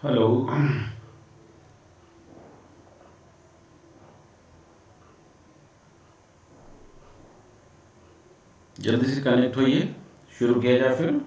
Hello, जल्दी से connect होइए, शुरू किया जाए फिर।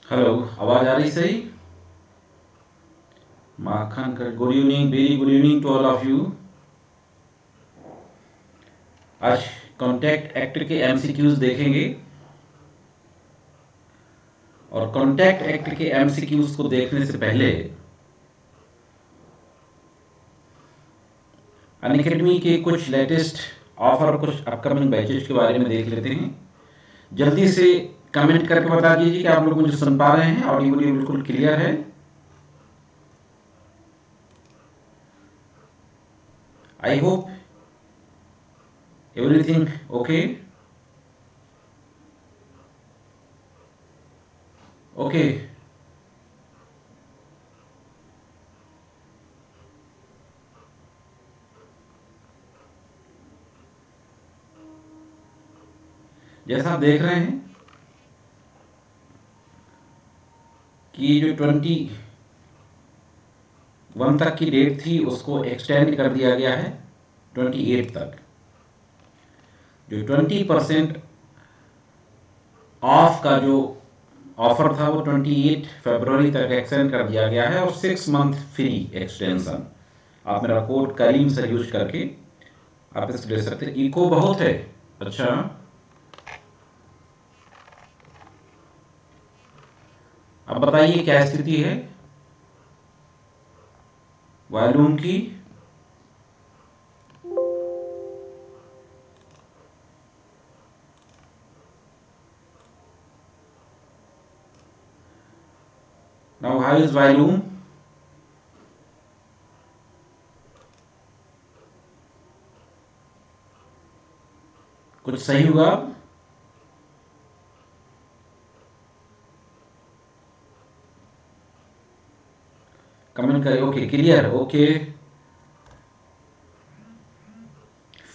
हेलो, आवाज आ रही सही? माखन कर good evening, very good evening to all of you. आज कॉन्टैक्ट एक्ट के एमसीक्यूज देखेंगे और कॉन्टैक्ट एक्ट के एमसीक्यूज को देखने से पहले अनअकैडमी के कुछ लेटेस्ट ऑफर और कुछ अपकमिंग बैचेज के बारे में देख लेते हैं। जल्दी से कमेंट करके बता दीजिए कि आप लोग मुझे सुन पा रहे हैं, ऑडियो वीडियो बिल्कुल क्लियर है। I hope everything okay. Okay, जैसा आप देख रहे हैं कि जो 21 तक की डेट थी उसको एक्सटेंड कर दिया गया है 28 तक। जो 20% ऑफ का जो ऑफर था वो 28 फरवरी तक एक्सटेंड कर दिया गया है और 6 मंथ फ्री एक्सटेंशन आप मेरा कोड करीम से यूज करके आप इसको ले सकते हैं। इको बहुत है। अच्छा, अब बताइए क्या स्थिति है वॉल्यूम की? Now how is volume? कुछ सही हुआ? कमेंट करें। Okay, clear. Okay,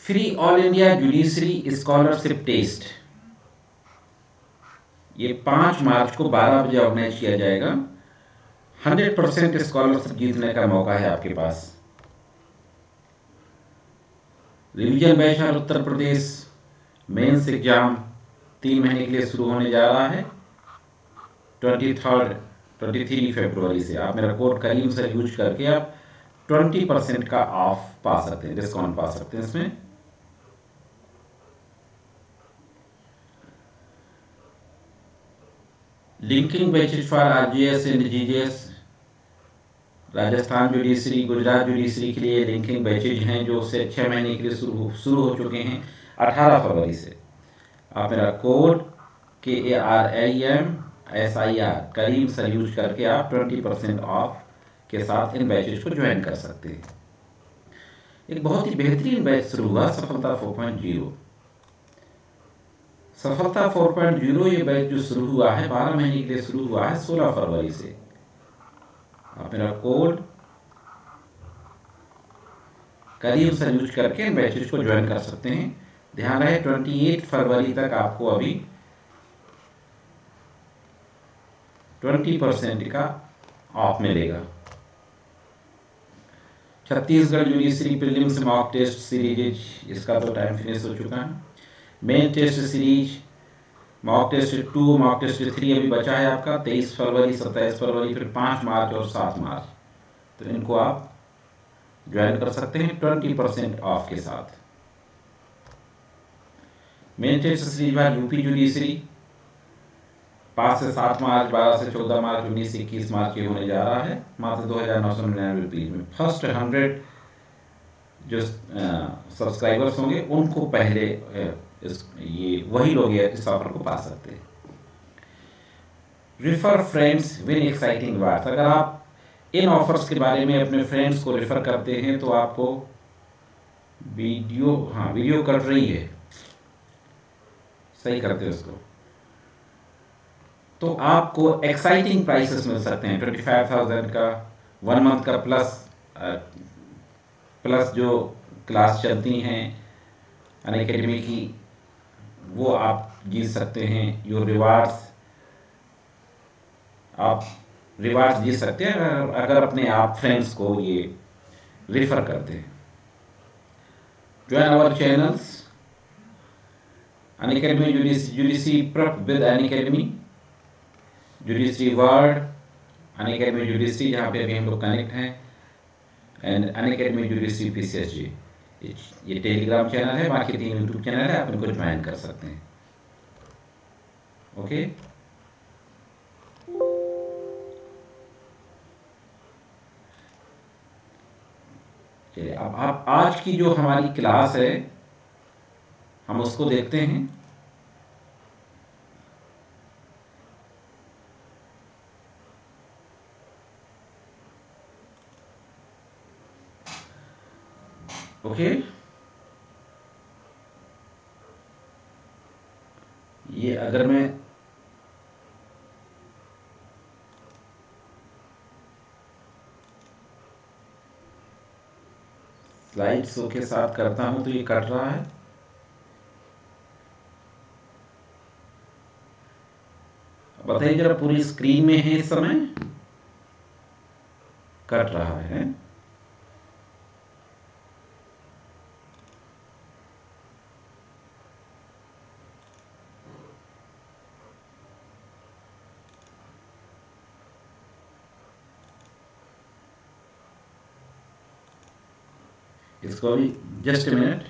free all India judiciary scholarship test ये 5 मार्च को 12 बजे ऑर्गेनाइज किया जाएगा। 100% स्कॉलरशिप जीतने का मौका है आपके पास। रिवीजन बैच और उत्तर प्रदेश मेंस एग्जाम 3 महीने के लिए शुरू होने जा रहा है 23 फरवरी से। आप मेरा कोड करीम से यूज करके आप 20% का ऑफ पा सकते हैं, डिस्काउंट पा सकते हैं इसमें। Linking batches for RGS and GGS, Rajasthan judiciary, Gujarat judiciary के लिए लिंकिंग बैचेज हैं जो से 6 महीने के लिए शुरू हो चुके हैं 18 फरवरी से। आप मेरा कोड KARIMSIR करीम से यूज करके आप 20% ऑफ के साथ इन बैचेज को ज्वाइन कर सकते हैं। एक बहुत ही बेहतरीन बैच शुरू हुआ, सफलता 4.0। सफलता 4.0 ये बैच जो शुरू हुआ है 12 महीने के लिए शुरू हुआ है 16 फरवरी से। आप मेरा कोड करीम से यूज करके इन बैचेज को ज्वाइन कर सकते हैं। ध्यान रहे 28 फरवरी तक आपको अभी 20% का ऑफ मिलेगा। Chhattisgarh judiciary prelims mock test series, इसका तो टाइम फिनिश हो चुका है। Main test series mock test 2, mock test 3 अभी बचा है आपका 23 फरवरी, 27 फरवरी, फिर 5 मार्च और 7 मार्च। तो इनको आप ज्वाइन कर सकते हैं 20% ऑफ के साथ। मेन टेस्ट सीरीज बार यूपी जुडिशरी 5 से 7 मार्च, 12 से 14 मार्च, 19 से 21 मार्च के होने जा रहा है मात्र 2,999 रुपीज में। फर्स्ट 100 जो सब्सक्राइबर्स होंगे उनको पहले ये वही लोग इस ऑफर को पा सकते हैं। रिफर फ्रेंड्स विन एक्साइटिंग बात। अगर आप इन ऑफर्स के बारे में अपने फ्रेंड्स को रेफर करते हैं तो आपको वीडियो, हाँ वीडियो कट रही है, सही करते हैं उसको, तो आपको एक्साइटिंग प्राइसेस मिल सकते हैं 25,000 का, 1 मंथ का, प्लस जो क्लास चलती हैं अनअकैडमी की वो आप जीत सकते हैं। योर रिवार्ड्स, आप रिवार्ड्स जीत सकते हैं अगर अपने आप फ्रेंड्स को ये रेफर करते हैं। Join our channels Unacademy, judiciary prep with Unacademy, judiciary world, Unacademy judiciary जहाँ पे अभी हम लोग कनेक्ट हैं, एंड अनअकैडमी जुडिशरी PCSG। ये टेलीग्राम चैनल है, बाकी 3 यूट्यूब चैनल है, आप इनको ज्वाइन कर सकते हैं। ओके, चलिए अब आप आज की जो हमारी क्लास है हम उसको देखते हैं। ओके, ये अगर मैं स्लाइड शो के साथ करता हूं तो ये कट रहा है। बताइए जरा, पूरी स्क्रीन में है इस समय, कट रहा है। इसको अभी जस्ट ए मिनट।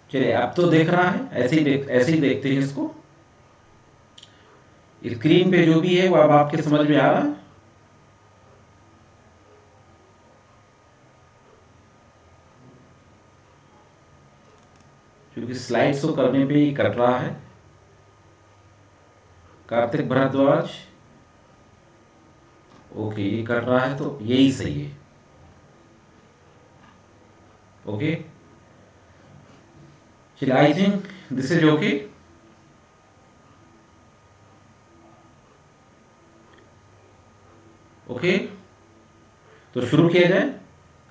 चलिए अब तो देख रहा है, ऐसे ही देखते हैं इसको। स्क्रीन पे जो भी है वो अब आपके समझ में आ रहा है। क्योंकि स्लाइड शो करने पे ही कट रहा है। कार्तिक भारद्वाज, ओके ये कट रहा है तो यही सही है। ओके, चलिए I think this is okay. Okay, तो शुरू किया जाए।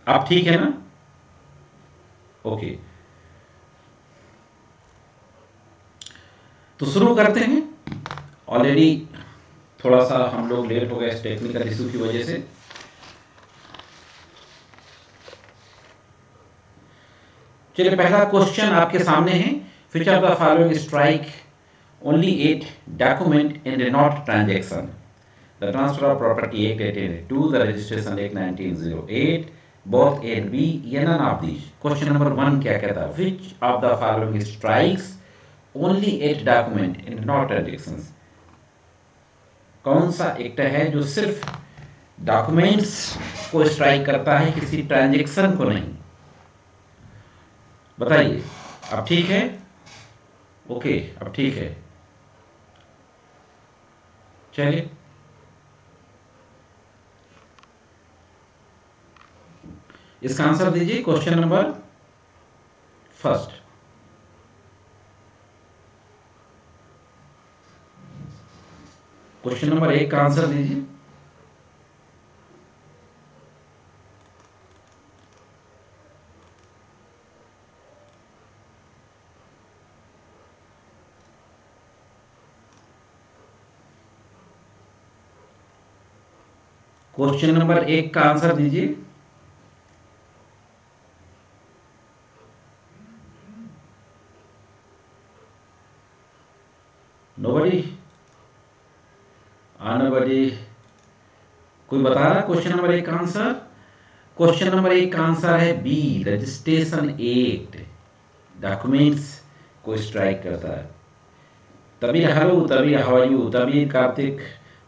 आप ठीक है ना? ओके, तो शुरू करते हैं। ऑलरेडी थोड़ा सा हम लोग लेट हो गए इस टेक्निकल इशू की वजह से। चलिए पहला क्वेश्चन आपके सामने है, which of the following strike only 8 document in the not transaction? The Transfer of Property Act 1882, the Registration Act 1908, both A and B, या none of these? Question number 1 क्या कहता है? Which of the following strikes only 8 document in not transactions? कौन सा act है जो सिर्फ documents को स्ट्राइक करता है, किसी ट्रांजैक्शन को नहीं? बताइए, अब ठीक है? ओके, अब ठीक है। चलिए इसका आंसर दीजिए। Question number first, question number 1 का आंसर दीजिए। क्वेश्चन नंबर 1 का आंसर दीजिए। नोबडी, नोबडी, कोई बता रहा? क्वेश्चन नंबर 1 का आंसर, क्वेश्चन नंबर 1 का आंसर है बी, रजिस्ट्रेशन एक्ट डॉक्यूमेंट्स को स्ट्राइक करता है। तभी हेलो, तभी हाउ आर यू, तभी Kartik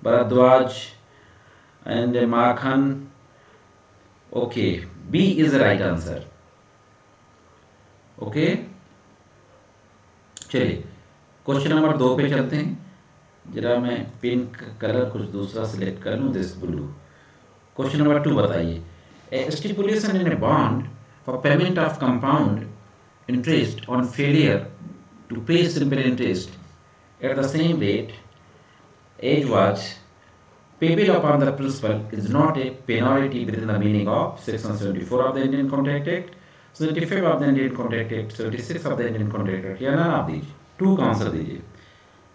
Bhardwaj and Makhan okay, B is right answer. Okay, चलिए क्वेश्चन नंबर 2 पे चलते हैं। जरा मैं पिंक कलर कुछ दूसरा सिलेक्ट कर लूँ, दिस ब्लू। क्वेश्चन नंबर 2 बताइए, a stipulation in a bond for payment of compound interest on failure to pay simple interest at the same rate as was payable upon the principal is not a penalty within the meaning of section 74 of the Indian Contract Act, 75 of the Indian Contract Act, 76 of the Indian Contract Act, या none of these? Two का answer दीजिए।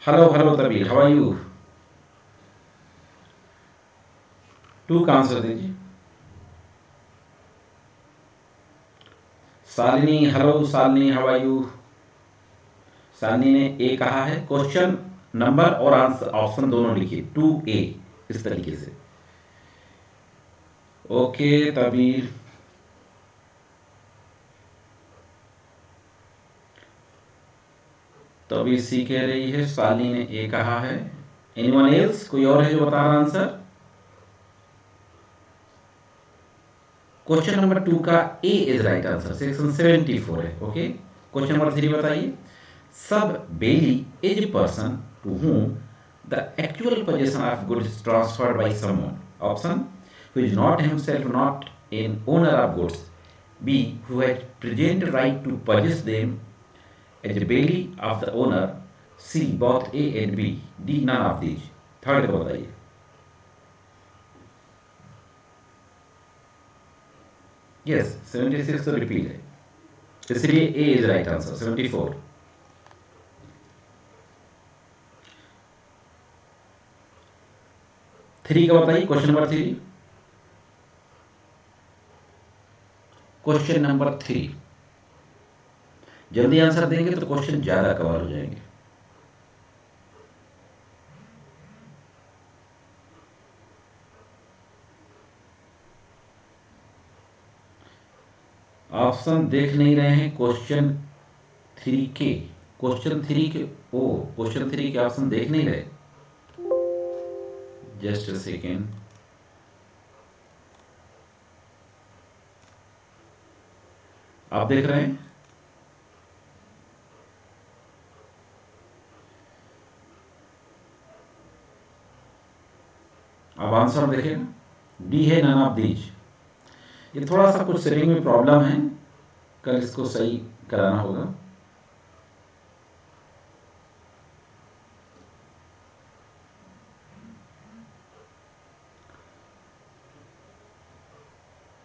Hello Tabir, how are you? Two का answer दीजिए। Shalini, hello Shalini, how are you? Shalini ने A कहा है। Question number और answer option दोनों लिखिए, 2A इस तरीके से। ओके तबीर, तबीर सी कह रही है, शालिनी ने ए कहा है। एनीवन एल्स, कोई और है जो बता रहा आंसर? क्वेश्चन नंबर 2 का A is right answer, section 74 है। ओके, क्वेश्चन नंबर 3 बताइए, सब belly is a person to whom the actual possession of goods is transferred by someone. Option, who is not himself not an owner of goods. B, who has present right to possess them as a bailey of the owner. C, both A and B. D, none of these. Third को बताइए। Yes, 76 तो repeat है, इसलिए A is right answer, 74। Three का बताइए, question number 3। Question number 3 जल्दी answer देंगे तो क्वेश्चन ज्यादा कवर हो जाएंगे। ऑप्शन देख नहीं रहे हैं क्वेश्चन 3 के, क्वेश्चन 3 के क्वेश्चन 3 के ऑप्शन देख नहीं रहे। जस्ट अ सेकेंड, आप देख रहे हैं? अब आंसर देखें, डी है, नन ऑफ दीज। ये थोड़ा सा कुछ सेटिंग में प्रॉब्लम है, कल इसको सही कराना होगा।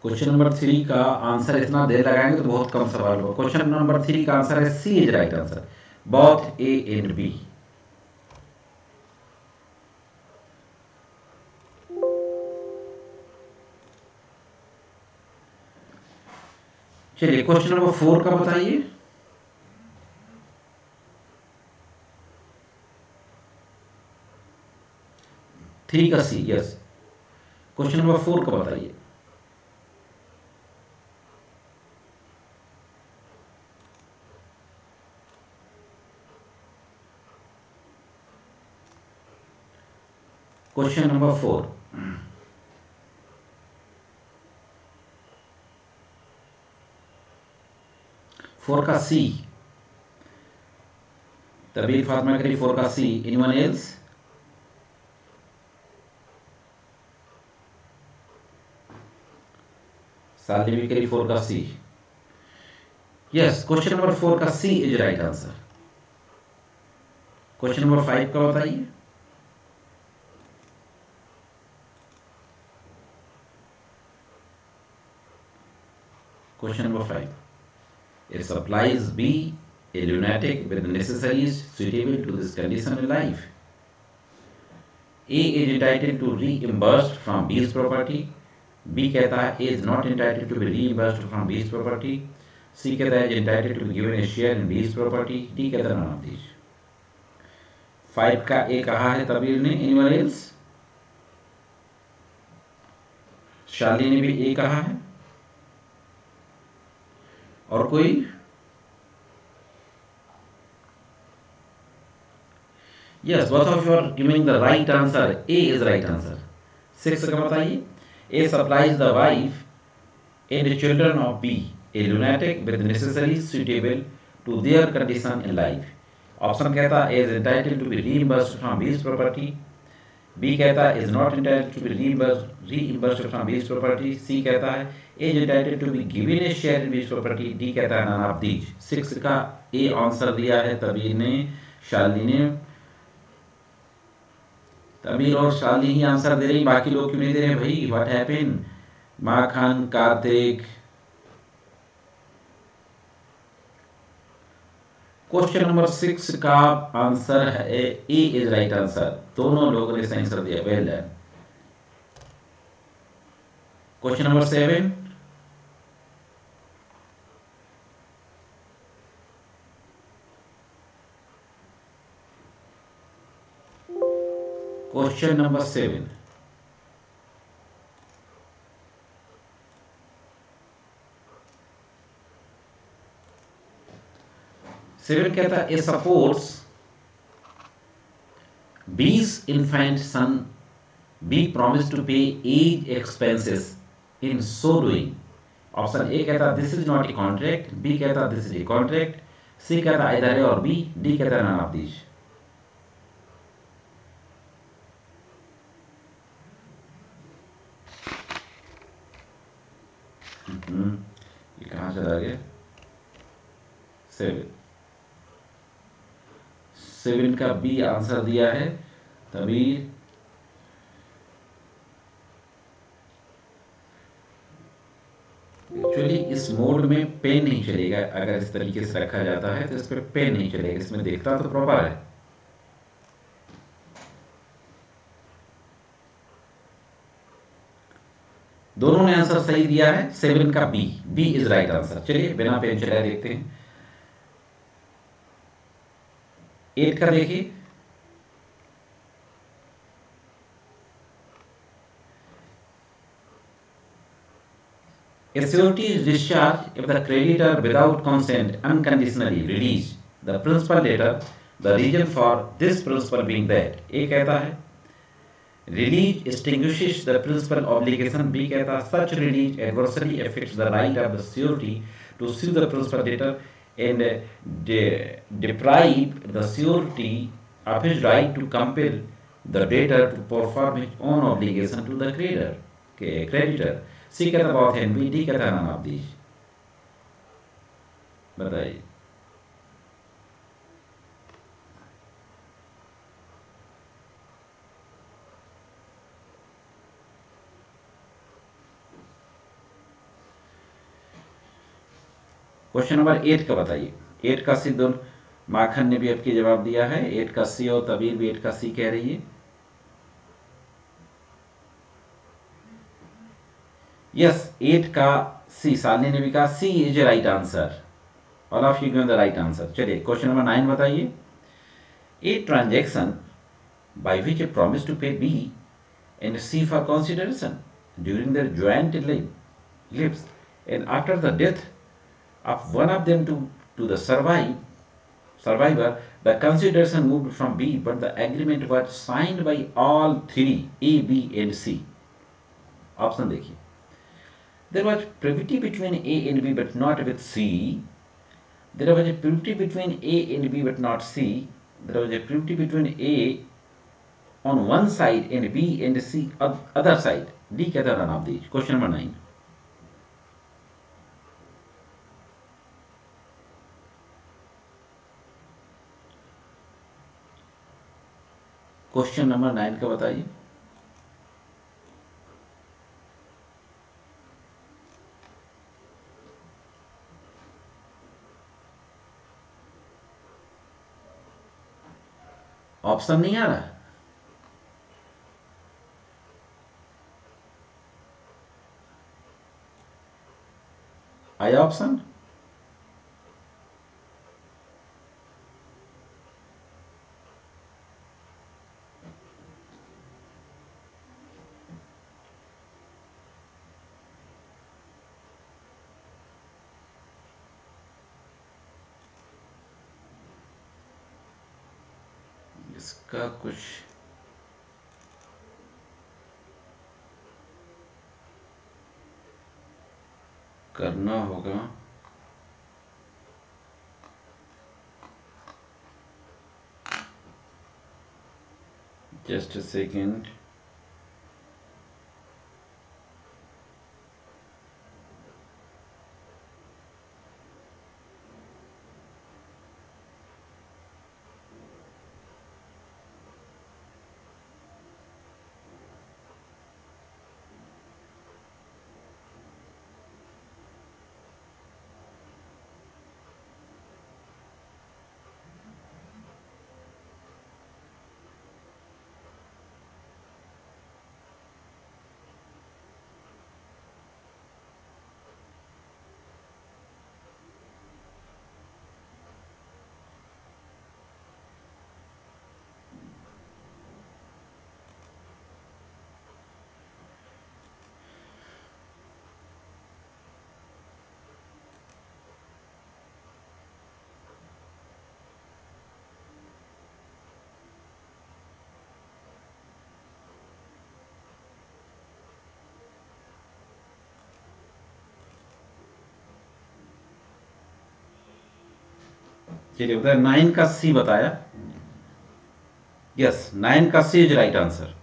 क्वेश्चन नंबर 3 का आंसर इतना देर लगाएंगे तो बहुत कम सवाल होगा। क्वेश्चन नंबर 3 का आंसर है C is right answer, both A and B. चलिए क्वेश्चन नंबर 4 का बताइए। थ्री का सी, यस। क्वेश्चन नंबर 4 का बताइए। क्वेश्चन नंबर 4, फोर का सी, तबीर फातिमा करी 4 का सी। Anyone else? साली भी करी 4 का सी। यस, क्वेश्चन नंबर 4 का C is right answer. Question number 5 का बताइए। Question number 5. It supplies B a lunatic with the necessaries suitable to this condition in life. A is entitled to reimbursed from B's property. B कहता है A is not entitled to be reimbursed from B's property. C कहता है is entitled to be given a share in B's property. D कहता है none of these. 5 का A कहा है तबीर ने। Anyone else? शाली ने भी A कहा है। और कोई? Yes, both of you are giving the right answer. A is right answer. 6 का बताइए। A supplies the wife and the children of B, a lunatic with necessary suitable to their condition in life. Option कहता is entitled to be reimbursed from B's property. B कहता है is not entitled to be reimbursed from B's property. C कहता है is entitled to be given a share in B's property. D कहता है none of these. 6 का A answer दिया है तबीर ने, शालिनी ने। तबीर और शालिनी ही आंसर दे रही, बाकी लोग क्यों नहीं दे रहे भाई? What happened? Makhan, Kartik. Question number 6 का आंसर है ए इज राइट आंसर। दोनों लोगों ने सही आंसर दिया, well done. Question number 7, question number 7, कहता है ए supports B's infant son B promised to pay age expenses in so doing. Option A कहता this is not a contract, B कहता this is a contract, C कहता either A और B, D कहता none of these. ये कहां चला गया? 7 का बी आंसर दिया है तबीर। एक्चुअली इस मोड में पेन नहीं चलेगा, अगर इस तरीके से रखा जाता है तो इस पर पेन नहीं चलेगा। इसमें देखता तो प्रॉपर है। दोनों ने आंसर सही दिया है। 7 का बी इज राइट आंसर। चलिए बिना पेन चलाए देखते हैं। 8 का देखिए, a surety is discharged if the creditor without consent unconditionally release the principal debtor, the reason for this principal being that A कहता है release extinguishes the principal obligation, B कहता है such release adversely affects the right of the surety to sue the principal debtor and deprive the surety of his right to compel the debtor to perform his own obligation to the creditor. सी कहता बहुत है, B D कहता none of these. बताइए। Question number 8 का बताइए। 8 का सी दोनों, माखन ने भी आपकी जवाब दिया है। 8 का सी और तबीर भी 8 का सी कह रही है। यस, 8 का सी, शालिनी ने भी कहा C is right answer. All of you given the right answer. चलिए क्वेश्चन नंबर 9 बताइए। A transaction by which A promise to pay B and C for consideration during their joint lives and after the death of one of them to the survivor, the consideration moved from B, but the agreement was signed by all three, A, B and C. Option देखिए। There was privity between A and B but not with C. There was a privity between A and B but not C. There was a privity between A on one side and B and C other side. D कहता है none of these. Question number 9. Question number 9 का बताइए। Option नहीं आ रहा। आया option? इसका कुछ करना होगा। Just a second. चलिए बताया 9 का सी बताया। यस 9 का C is right answer.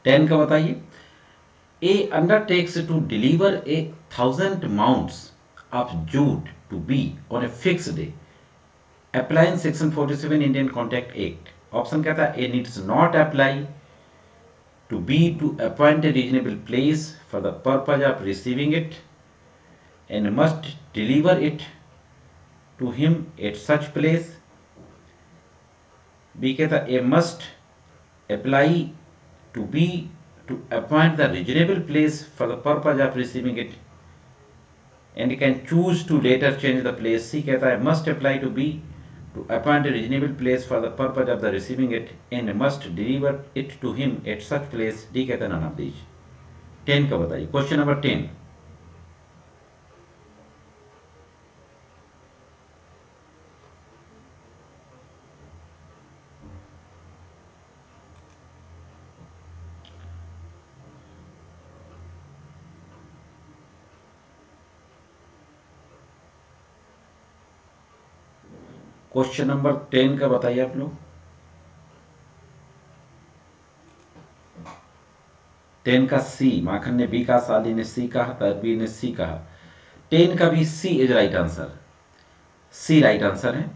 Ten का बताइए। A undertakes to deliver 1,000 mounts of jute to B on a fixed day, applying section 47 Indian Contract Act. Option कहता है A needs not apply to B to appoint a reasonable place for the purpose of receiving it and must deliver it to him at such place. B कहता है A must apply to B to appoint the reasonable place for the purpose of receiving it and can choose to later change the place. C कहता है must apply to B to appoint a reasonable place for the purpose of the receiving it and must deliver it to him at such place. D कहता है none of these. 10 का बताइए। Question number 10। Question number 10 का बताइए आप लोग। 10 का सी, माखन ने बी कहा, साली ने सी कहा, तरबीर ने सी कहा। 10 का भी C is right answer. C right answer है।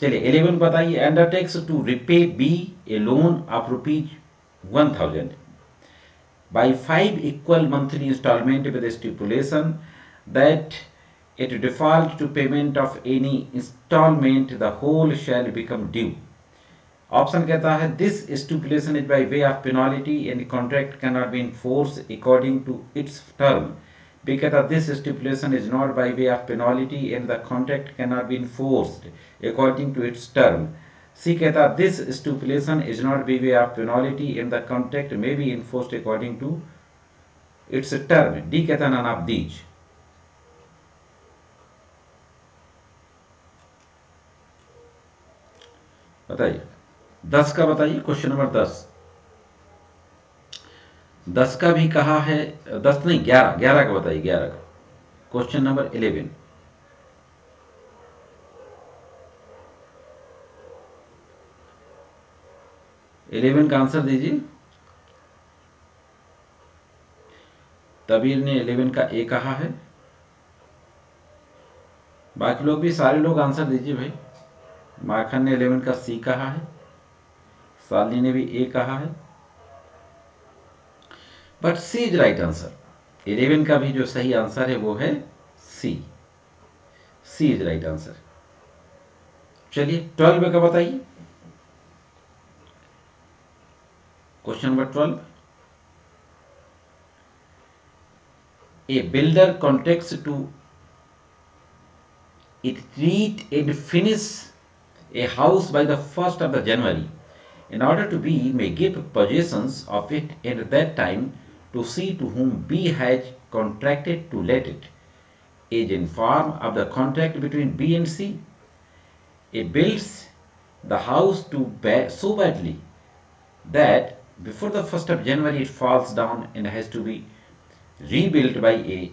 चलिए 11 बताइए। Undertakes to repay B a loan of ₹1,000 by 5 equal monthly installment with a stipulation that it default to payment of any installment the whole shall become due. Option कहता है this stipulation is by way of penalty and the contract cannot be enforced according to its term. B कहता है this stipulation is not by way of penalty and the contract cannot be enforced according to its term. C कहता है this stipulation is not by way of penalty and the contract may be enforced according to its term. D कहता है none of these. बताइए 10 का बताइए। Question number 10। 10 का भी कहा है, 10 नहीं 11 का बताइए। 11 का क्वेश्चन नंबर 11। इलेवन का आंसर दीजिए। तबीर ने 11 का ए कहा है। बाकी लोग भी, सारे लोग आंसर दीजिए भाई। माखन ने 11 का सी कहा है, साली ने भी ए कहा है, but C is right answer. 11 का भी जो सही आंसर है वो है C. C is right answer. चलिए 12 का बताइए। Question number 12। A builder contracts to treat and finish a house by the 1st of the January. In order to B may give possessions of it at that time to C to whom B has contracted to let it. Is informed of the contract between B and C. A builds the house so badly that before the 1st of January it falls down and has to be rebuilt by A,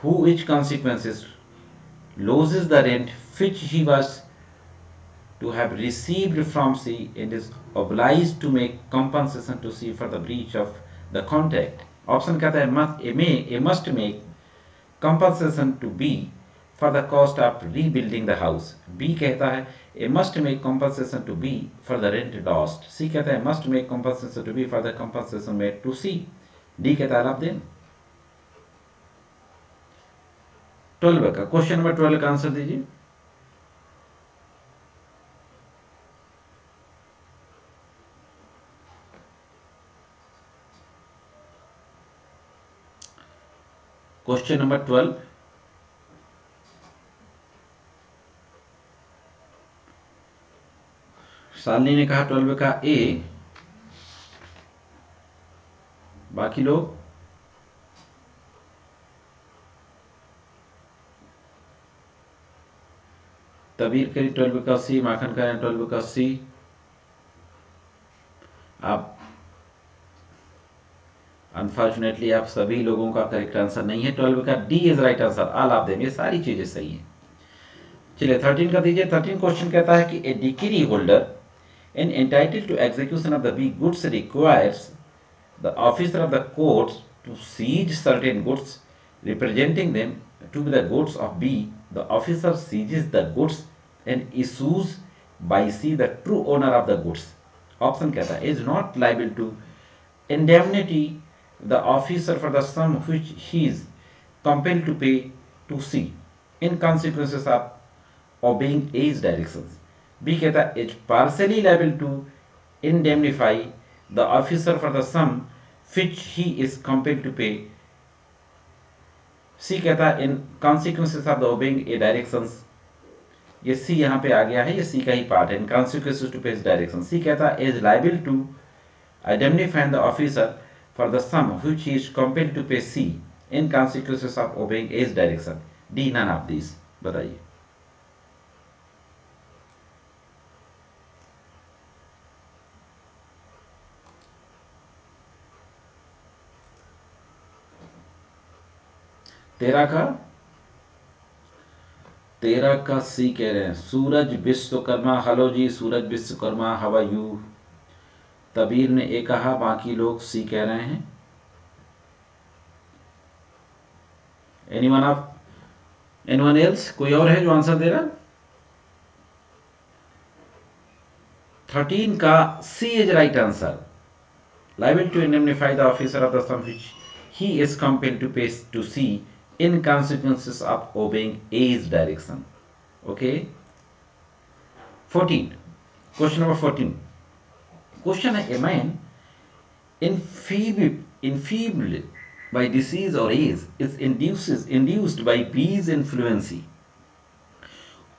who which consequences loses the rent which he was to have received from C and is obliged to make compensation to C for the breach of the contract. Option कहता है A must make compensation to B for the cost of rebuilding the house. B कहता है A must make compensation to B for the rent lost. C कहता है must make compensation to B for the compensation made to C. D कहता है आप दें 12 का question number 12 का आंसर दीजिए. Question number 12. शालिनी ने कहा 12 का ए. बाकी लोग तबीर करी 12 का सी. माखन करें 12 का सी. आप अनफॉर्चुनेटली आप सभी लोगों का करेक्ट आंसर नहीं है. 12 का D is right answer. All आप दें, ये सारी चीजें सही हैं. चलिए 13 का दीजिए. 13 क्वेश्चन कहता है कि a decree holder and entitled to execution of the B goods requires the officer of the court to seize certain goods representing them to be the goods of B. The officer seizes the goods and issues by C the true owner of the goods. Option कहता है is not liable to indemnity the officer for the sum which he is compelled to pay to C in consequences of obeying A's directions. B कहता है is partially liable to indemnify the officer for the sum which he is compelled to pay. C कहता है in consequences of the obeying A directions. ये C यहाँ पे आ गया है, ये C का ही पार्ट है. in consequences to pay his directions. C कहता है is liable to indemnify the officer for the sum which he is compelled to pay C in consequences of obeying A's direction. D none of these. बताइए. तेरह का सी कह रहे हैं. Suraj Vishwakarma. Hello ji Suraj Vishwakarma, how are you. Tabir ने A कहा, बाकी लोग सी कह रहे हैं. एनीवन एल्स, कोई और है जो आंसर दे रहा? 13 का C is right answer. Liable to indemnify the officer of the sum which he is compelled to pay to C in consequences of obeying as direction. Okay. 14. Question number 14. Question है, a man enfeebled by disease or age is induced by B's influence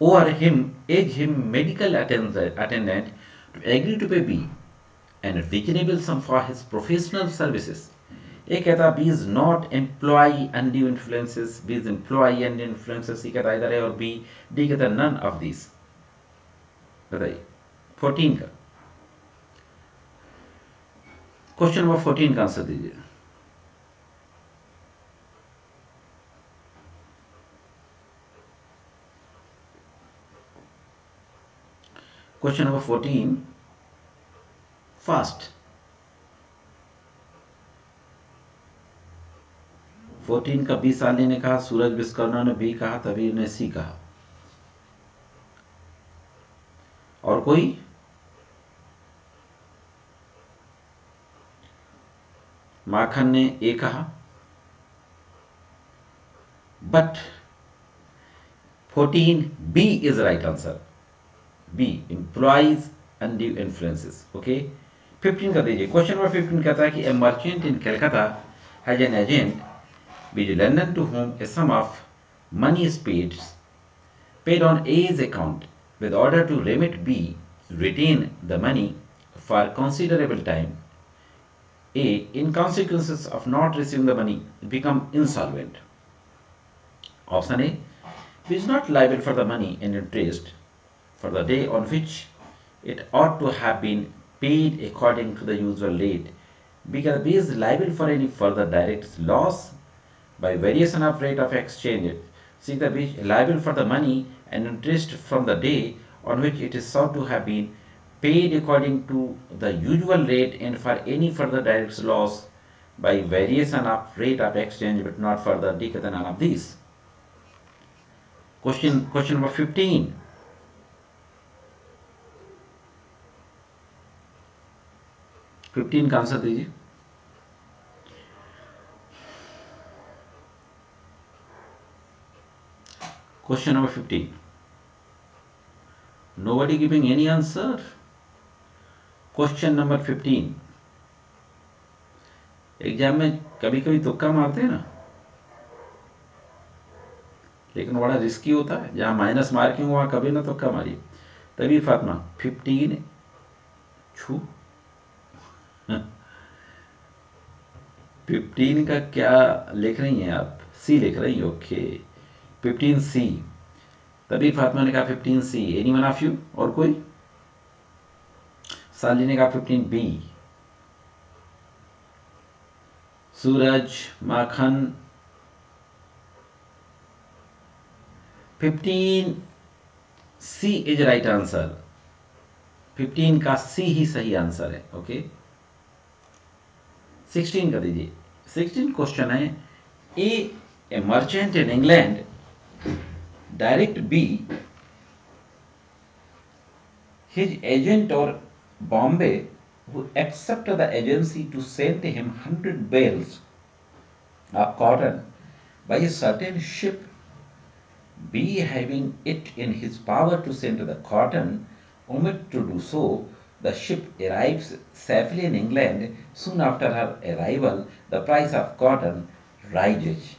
over him medical attendant to agree to pay B and a reasonable sum for his professional services. A कहता B is not employ undue influences. B is employ undue influences. C कहता इधर है और B. D कहता none of these. बताइए 14 का. Question number 14 का answer दीजिए. Question number 14 fast. 14 का बी साली ने कहा, सूरज विश्वकर्मा ने बी कहा, तबीर ने सी कहा. और कोई? माखन ने ए कहा. But 14 B is right answer. B employs undue influences. Okay. 15 का दीजिए. क्वेश्चन नंबर 15 कहता है कि a merchant in Calcutta has an agent with London to home a sum of money is paid on A's account with order to remit B retain the money for considerable time. A, in consequences of not receiving the money, become insolvent. Option A, B is not liable for the money and interest for the day on which it ought to have been paid according to the usual rate, because B is liable for any further direct loss by variation of rate of exchange. See, the B is liable for the money and interest from the day on which it is sought to have been paid according to the usual rate and for any further direct loss by variation of rate of exchange, but not further decay than none of these. Question number 15. का answer दीजिए. Question number 15. Nobody giving any answer. Question number 15. Exam में कभी कभी तुक्का मारते हैं ना, लेकिन बड़ा रिस्की होता है. जहां माइनस मार्किंग वहां कभी ना तुक्का मारिए. तभी फातिमा 15 छू 15 का क्या लिख रही हैं आप? सी लिख रही हैं. ओके, 15 सी. तभी फातिमा ने कहा 15 सी. Anyone of you? और कोई? साली ने कहा 15 B. Suraj, Makhan, 15 C is right answer. 15 का सी ही सही आंसर है. ओके, 16 का दीजिए. 16 क्वेश्चन है, a merchant in England direct B his agent or Bombay who accept the agency to send him 100 bales of cotton by a certain ship, B having it in his power to send the cotton, omit to do so. The ship arrives safely in England. Soon after her arrival, the price of cotton rises.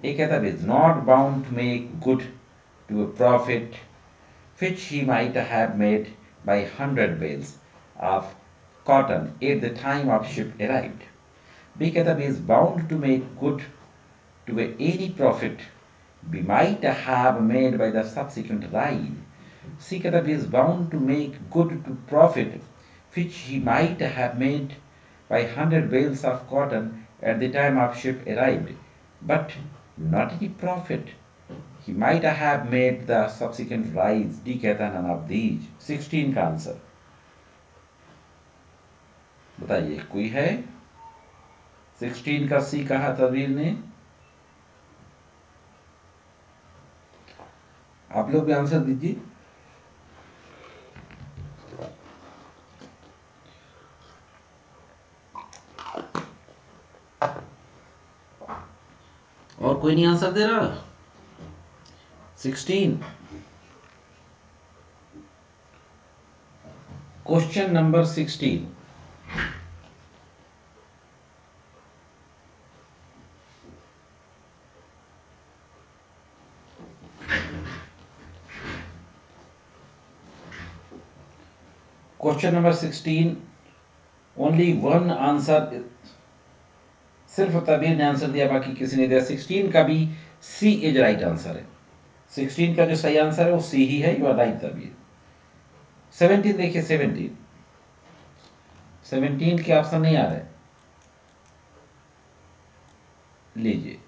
A कहता is not bound to make good to a profit which he might have made by 100 bales of cotton at the time of ship arrived. B कहता is bound to make good to any profit we might have made by the subsequent ride. C कहता is bound to make good to profit which he might have made by 100 bales of cotton at the time of ship arrived, but not any profit he might have made the subsequent rise. D कहता none of these. 16 का answer बताइए, कोई है? 16 का C कहा तवीर ने. आप लोग भी आंसर दीजिए. और कोई नहीं आंसर दे रहा. 16. Question number 16. Question number 16. Only one answer, सिर्फ तबीर ने आंसर दिया, बाकी किसी ने दिया. 16 का भी सी इज राइट आंसर है. 16 का जो सही आंसर है वो सी ही है. You are right तबीर. 17 देखिए. 17 के ऑप्शन नहीं आ रहे. लीजिए.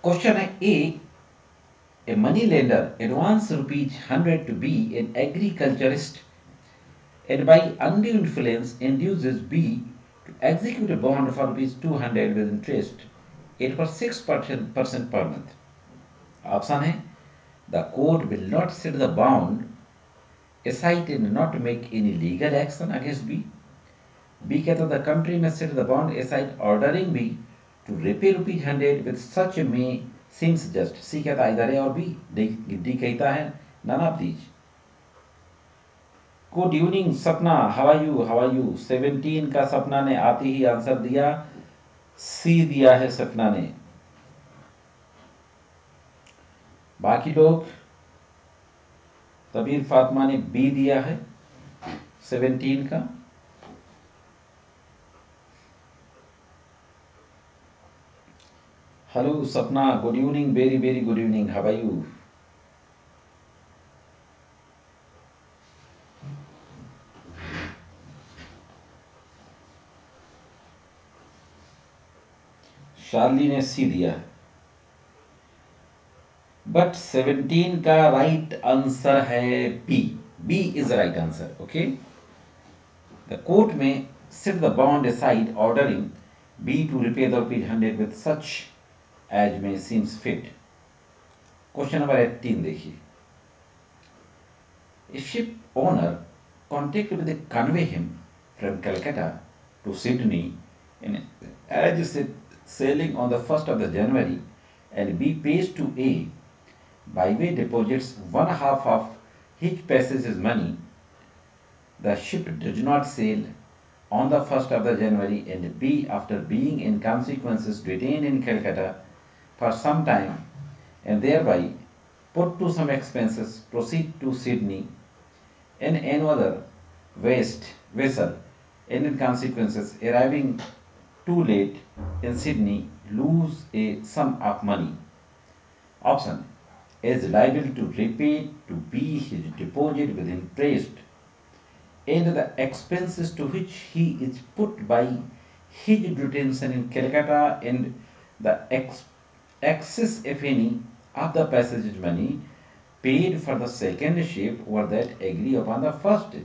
क्वेश्चन है, a money lender advance ₹100 to B, an agriculturist, and by undue influence induces B to execute a bond for ₹200 with interest at 6% per month. Option है, the court will not set the bond aside and not make any legal action against B. B कहता the country may set the bond aside ordering B to repay ₹100 with such a may seems just. C कहता इधर है और B. D कहता है none of these. Good evening सपना, how are you. 17 का सपना ने आते ही आंसर दिया. सी दिया है सपना ने. बाकी लोग, तबीर फातिमा ने बी दिया है 17 का. Hello, Sapna. Good evening. Very, very good evening. How are you? शार्ली ने सी दिया है, बट 17 का राइट आंसर है B. B is right answer. Okay, the court में set the bond aside, ordering B to repay the ₹100 with such as may seems fit. Question number 18 देखिए. A ship owner contacted with convey him from Calcutta to Sydney in as sailing on the 1st of the January, and B pays to A by way deposits one half of his passage's money. The ship does not sail on the 1st of the January, and B, after being in consequences detained in Calcutta for some time and thereby put to some expenses, proceed to Sydney in another vessel, and in consequences arriving too late in Sydney, lose a sum of money. Option is liable to repay to B his deposit with interest and the expenses to which he is put by his detention in Calcutta, and the excess, if any, of the passage money paid for the second ship or that agree upon the first.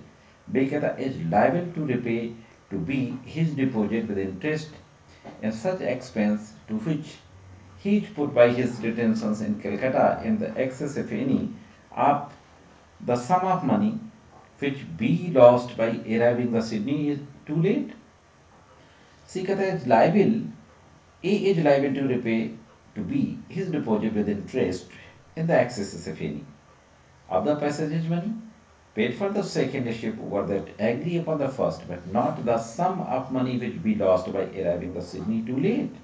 B is liable to repay to B his deposit with interest and such expense to which he is put by his detentions in Calcutta, and the excess, if any, of the sum of money which B lost by arriving the Sydney is too late. C कहता है liable, A is liable to repay to B his deposit with interest in the excess, if any, of the passage money paid for the second ship or that agree upon the first, but not the sum of money which B lost by arriving the Sydney too late.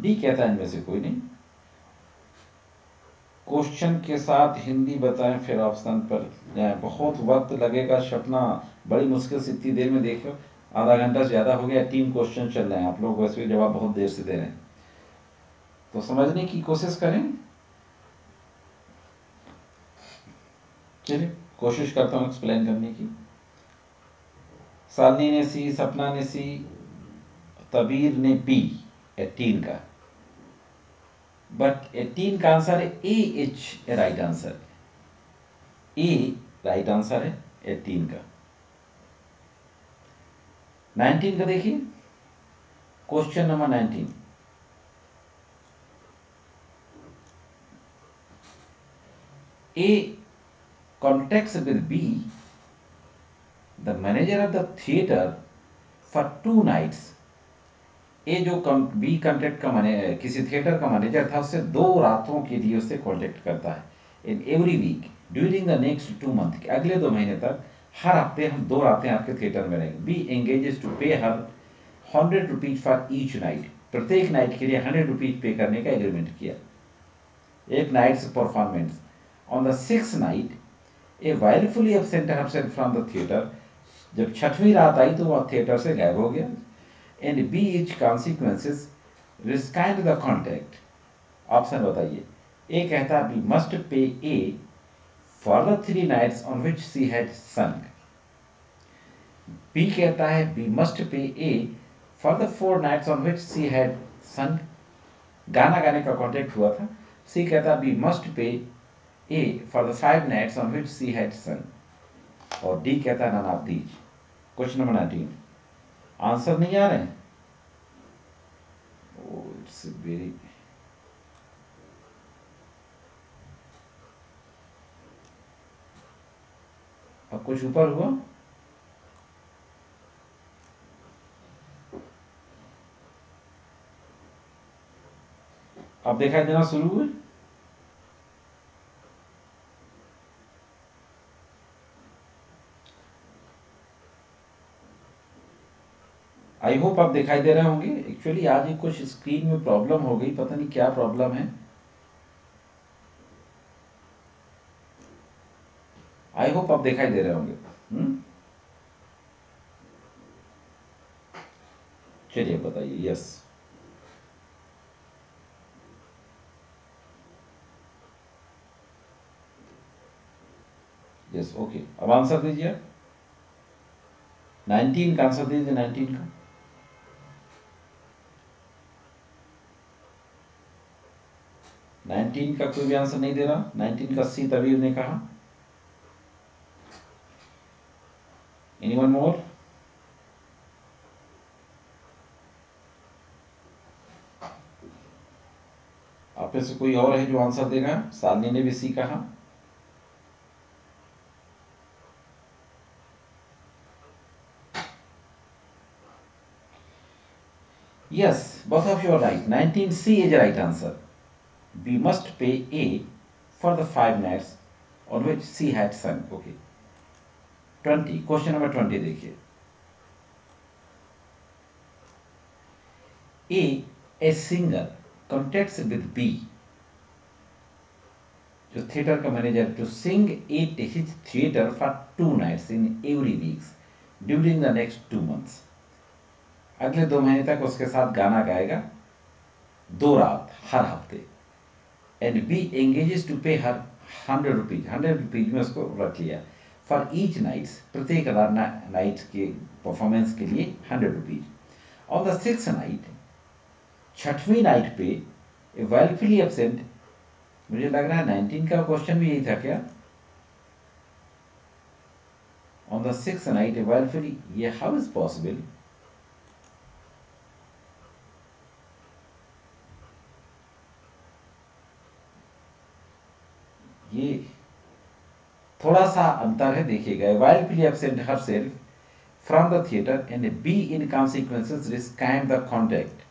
D कहता है इनमें से कोई नहीं. Question के साथ हिंदी बताएं फिर ऑप्शन पर जाएं. बहुत वक्त लगेगा सपना, बड़ी मुश्किल से इतनी देर में. देखो आधा घंटा से ज़्यादा हो गया, 3 क्वेश्चन चल रहे हैं, आप लोग वैसे जवाब बहुत देर से दे रहे हैं, तो समझने की कोशिश करें. चलिए कोशिश करता हूँ एक्सप्लेन करने की. सालनी ने सी, सपना ने सी, तबीर ने बी 18 का, बट 18 का आंसर है ए. एच राइट आंसर, ए राइट आंसर है 18 का. 19 का देखिए, question number 19. A contacts with B, the manager of the theater, for 2 nights. ए जो बी कॉन्ट्रैक्ट का किसी थिएटर का मैनेजर था, उससे 2 रातों के लिए उससे कॉन्टेक्ट करता है. In every week during the next 2 month, अगले 2 महीने तक हर हफ्ते हम 2 रातें आपके थिएटर में रहेंगे. B engages to pay her ₹100 for each night, प्रत्येक नाइट के लिए ₹100 पे करने का एग्रीमेंट किया. एक nights performance. On the 6th night A wilfully absent herself from the theatre, जब 6वीं रात आई तो वह थिएटर से गायब हो गया. And B each consequences rescind the contract. Option बताइए. A कहता है B must pay A for the 3 nights on which she had sung. B कहता है B must pay A for the 4 nights on which she had sung. गाना गाने का contract हुआ था. C कहता है B must pay A for the 5 nights on which she had sung. और D कहता है none of these. Question number 19. Answer नहीं आ रहे हैं. इट्स वेरी, अब कुछ ऊपर हुआ. अब दिखाई देना शुरू हुए. आई होप आप दिखाई दे रहे होंगे. एक्चुअली आज ही कुछ स्क्रीन में प्रॉब्लम हो गई, पता नहीं क्या प्रॉब्लम है. आई होप आप दिखाई दे रहे होंगे. चलिए बताइए. यस, यस ओके, अब आंसर दीजिए। 19 का आंसर दीजिए, 19 का। नाइनटीन का कोई भी आंसर नहीं दे रहा। 19 का सी तबीर ने कहा। एनीवन मोर? आप में से कोई और है जो आंसर देगा? सालनी ने भी सी कहा। Yes, both of you are right. 19C is the right answer. We must pay A for the 5 nights on which C had sung. Okay. 20. Question number 20 देखिए। A singer contacts with B, जो theatre का manager, to sing at his theater for 2 nights in every week during the next 2 months. अगले 2 महीने तक उसके साथ गाना गाएगा 2 रात हर हफ्ते। And B engages to pay her 100 rupees, 100 rupees में उसको रख लिया। फॉर ईच नाइट्स, प्रत्येक नाइट के परफॉर्मेंस के लिए 100 rupees. On the 6th night, 6वीं नाइट पे ए वेलफुली एब्सेंट, मुझे लग रहा है 19 का क्वेश्चन भी यही था क्या? ऑन द 6th नाइट ए वेलफुली, ये हाउ इज पॉसिबल? ये थोड़ा सा अंतर है, देखिएगा। Wildly absent herself from the theatre and B in consequences rescind the contact.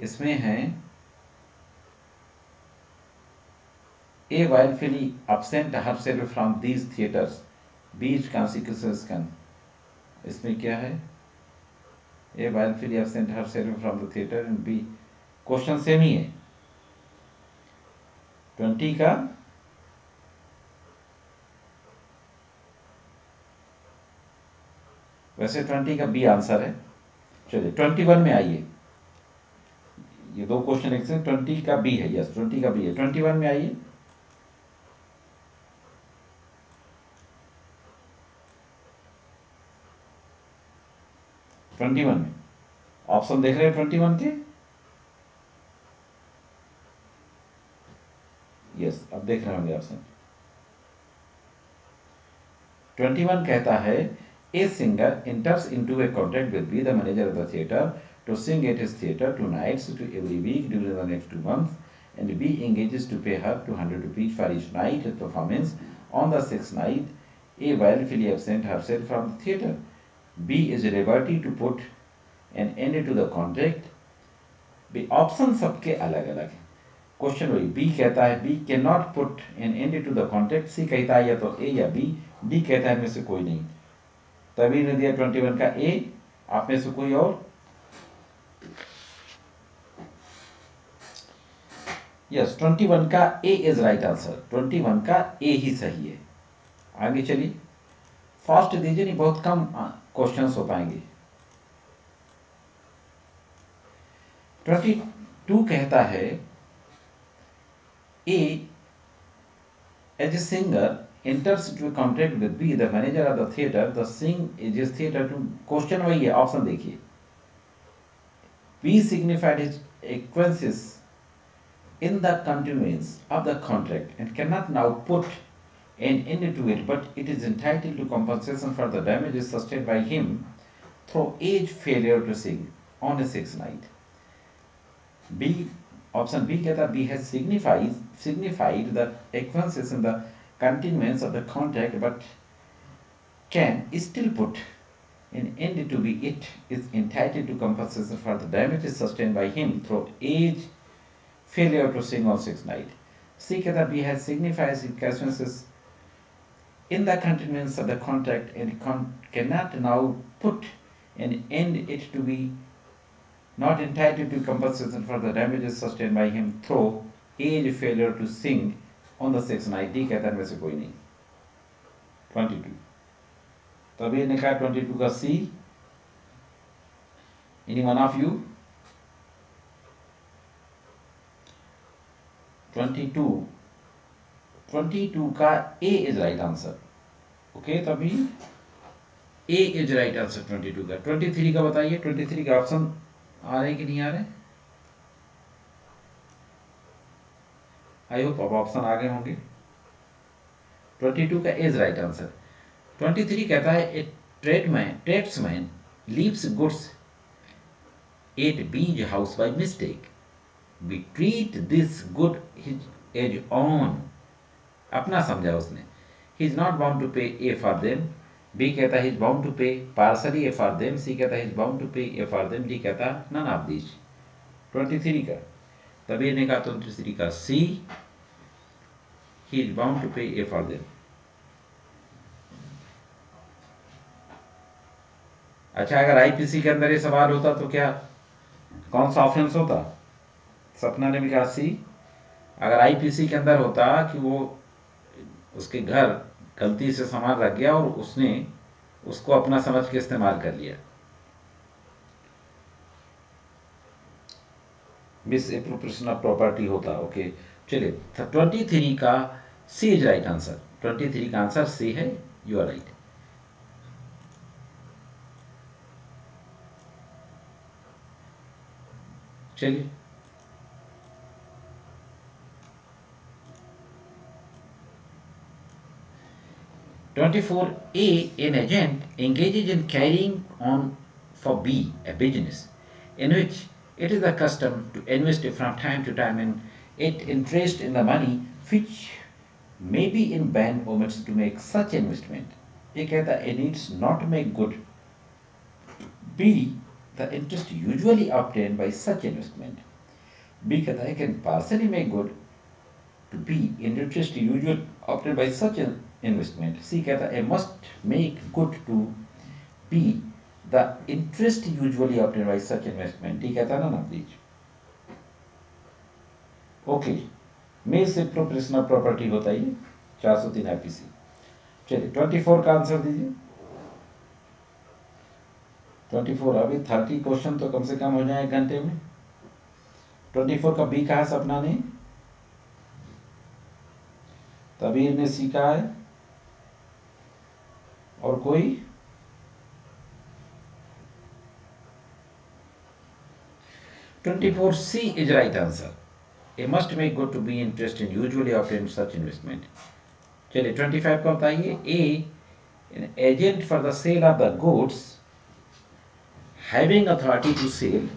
इसमें है A wildly absent herself from these theatres, B is consequences can. इसमें क्या है? A wildly absent herself from the theatre and B, question same ही है। 20 का वैसे 20 का बी आंसर है। चलिए 21 में आइए। ये 2 क्वेश्चन एक से, 20 का बी है। यस 20 का बी है। 21 में आइए। में ऑप्शन देख रहे हैं 21 के? यस, अब देख रहे होंगे ऑप्शन। 21 कहता है A singer enters into a contract with B, the manager of the theatre, to sing at his theatre 2 nights to every week during the next 2 months, and B engages to pay her 200 rupees for each night of performance. On the 6th night, A willfully absent herself from the theatre. B is liberty to put an end to the contract. B option सबके अलग अलग है। Question वही, B कहता है B cannot put an end to the contract, C कहता है या तो A या B, D कहता है में से कोई नहीं। तभी ने दिया 21 का ए। आप में से कोई और? यस 21 का ए इज राइट आंसर। 21 का ए ही सही है। आगे चलिए, फास्ट दीजिए, नहीं बहुत कम क्वेश्चंस हो पाएंगे। 22 कहता है A as a singer enters into a contract with B, the manager of the theatre, the sing is theatre to, question वही है, ऑप्शन देखिए। B signified his acquiescence in the continuance of the contract and cannot now put an end to it, but it is entitled to compensation for the damages sustained by him through age failure to sing on a 6th night. B, option B कहता B has signified the acquiescence in the continuance of the contract, but can still put an end to be it is entitled to compensation for the damages sustained by him through age failure to sing on 6th night. C कहता B has signified acquiescence in the continuance of the contract and cannot now put an end it to be not entitled to compensation for the damages sustained by him through age failure to sing on the 6th night. D कहता है में से कोई नहीं। 22 तभी ने कहा 22 का C. Any one of you? 22 का A is right answer. Okay, तभी ए इज राइट आंसर 22 का। 23 का बताइए, 23 का ऑप्शन आ रहे कि नहीं आ रहे? आई होप अब ऑप्शन आ गए होंगे। 22 का इज राइट आंसर। 23 कहता है a tradesman leaves goods at B's house by mistake, B treat this good his as own. अपना समझा उसने। He is not bound to pay A for them. B कहता है he is bound to pay partially A for them. C कहता है is bound to pay A for them. D कहता है none of this. 23 का तभी ने कहा 23 का सी, ही is bound to pay A for them. अच्छा, अगर आईपीसी के अंदर ये सवाल होता तो क्या कौन सा ऑप्शन होता? सपना ने भी कहा सी। अगर आईपीसी के अंदर होता कि वो उसके घर गलती से सामान रख गया और उसने उसको अपना समझ के इस्तेमाल कर लिया, मिस एप्रोप्रिएशन ऑफ प्रॉपर्टी होता। ओके, चलिए 23 का सी इज राइट आंसर। 23 का आंसर सी है, यू आर राइट। चलिए 24A, an agent engages in carrying on for B a business in which it is the custom to invest from time to time in it interest in the money which may be in bank omits to make such investment. ये कहता है needs not make good B the interest usually obtained by such investment. B कहता है can partially make good to be interest usually obtained by such an investment. C कहता है must make good to be the interest usually obtained by such investment. D कहता है none of these. Okay, miss appropriation of property होता है 403 IPC. चलिए 24 का answer दीजिए। 24 अभी 30 क्वेश्चन तो कम से कम हो जाए एक घंटे में। 24 का बी कहा है सपना ने, तबीर ने सीखा है, और कोई? C is right answer. A must make good to be interest in usually obtained such investment. चलिए 25 का बताइए। A, an agent for the sale of the goods having authority to sell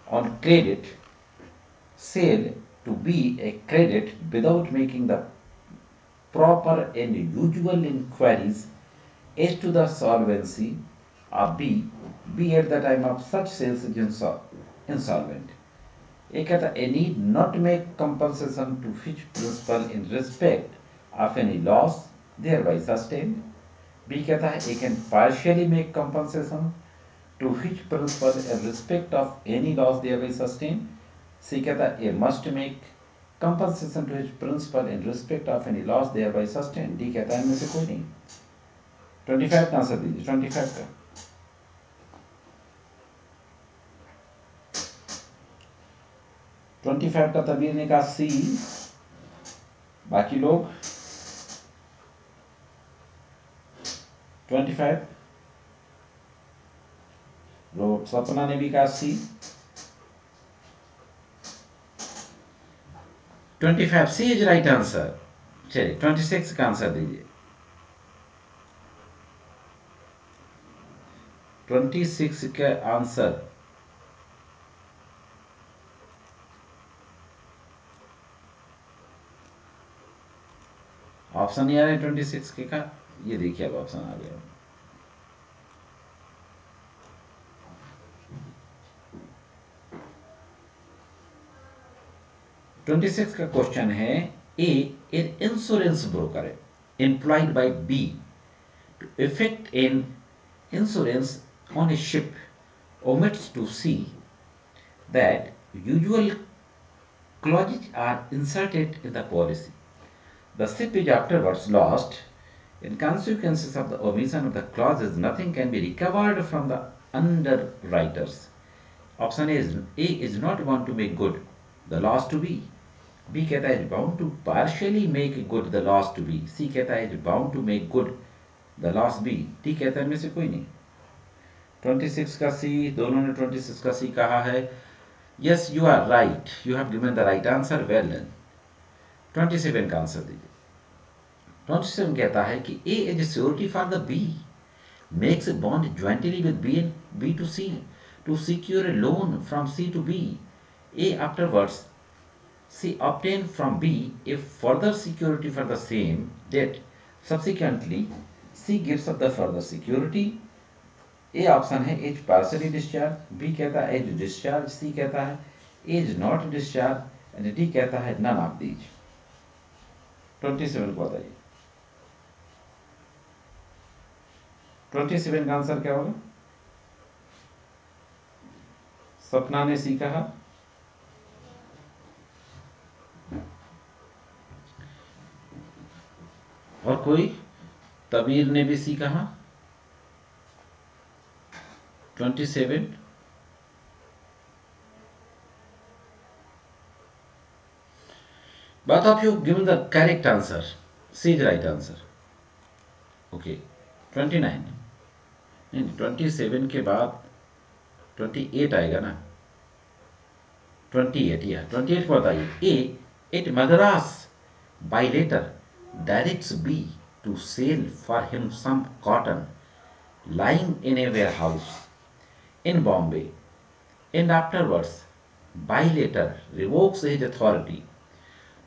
on credit, sale to be a credit without making the proper and usual inquiries as to the solvency of B at the time of such sales is insolvent. A कहता है a need not make compensation to which principal in respect of any loss thereby sustained. B कहता है a can partially make compensation to which principal in respect of any loss thereby sustained. C कहता है a must make compensation to which principal in respect of any loss thereby sustained. D कहता है इनमें से कोई नहीं। 25 का answer दीजिए। 25 का 25 का तबीर ने कहा सी, बाकी लोग 25 सपना ने भी कहा सी। 25 सी इज राइट आंसर। चलिए 26 का आंसर दीजिए। 26 का आंसर ऑप्शन नहीं आ रहा है 26 के का। ये देखिए अब ऑप्शन आ गया। ट्वेंटी सिक्स का क्वेश्चन है A, an insurance broker employed by B to effect an insurance on a ship omits to see that usual clauses are inserted in the policy. The ship is afterwards lost. In consequences of the omission of the clauses, nothing can be recovered from the underwriters. Option A is not bound to make good the loss to B. B कहता है is bound to partially make good the loss to B. C कहता है is bound to make good the last B, D कहता है इनमें से कोई नहीं। 26 का सी, दोनों ने 26 का सी कहा है। Yes you are right, you have given the right answer, well done. 27 का आंसर दीजिए। 27 कहता है कि A is surety for the B, makes a bond jointly with B and B to C to secure a loan from C to B. A afterwards C obtain from B a further security for the same debt. Subsequently, C gives up the further security. A option है is partially discharge, B कहता है is discharge, C कहता है is not discharge and D कहता है none of these. 27 को बताइए। 27 का आंसर क्या होगा? सपना ने सी कहा, और कोई? तबीर ने भी सी कहा। 27 both of you given the correct answer, C is right answer. Okay, 29 नहीं, 27 के बाद 28 आएगा ना, 28 या 28 को बताइए। A at Madras by letter directs B to sell for him some cotton lying in a warehouse in Bombay, and afterwards by letter revokes his authority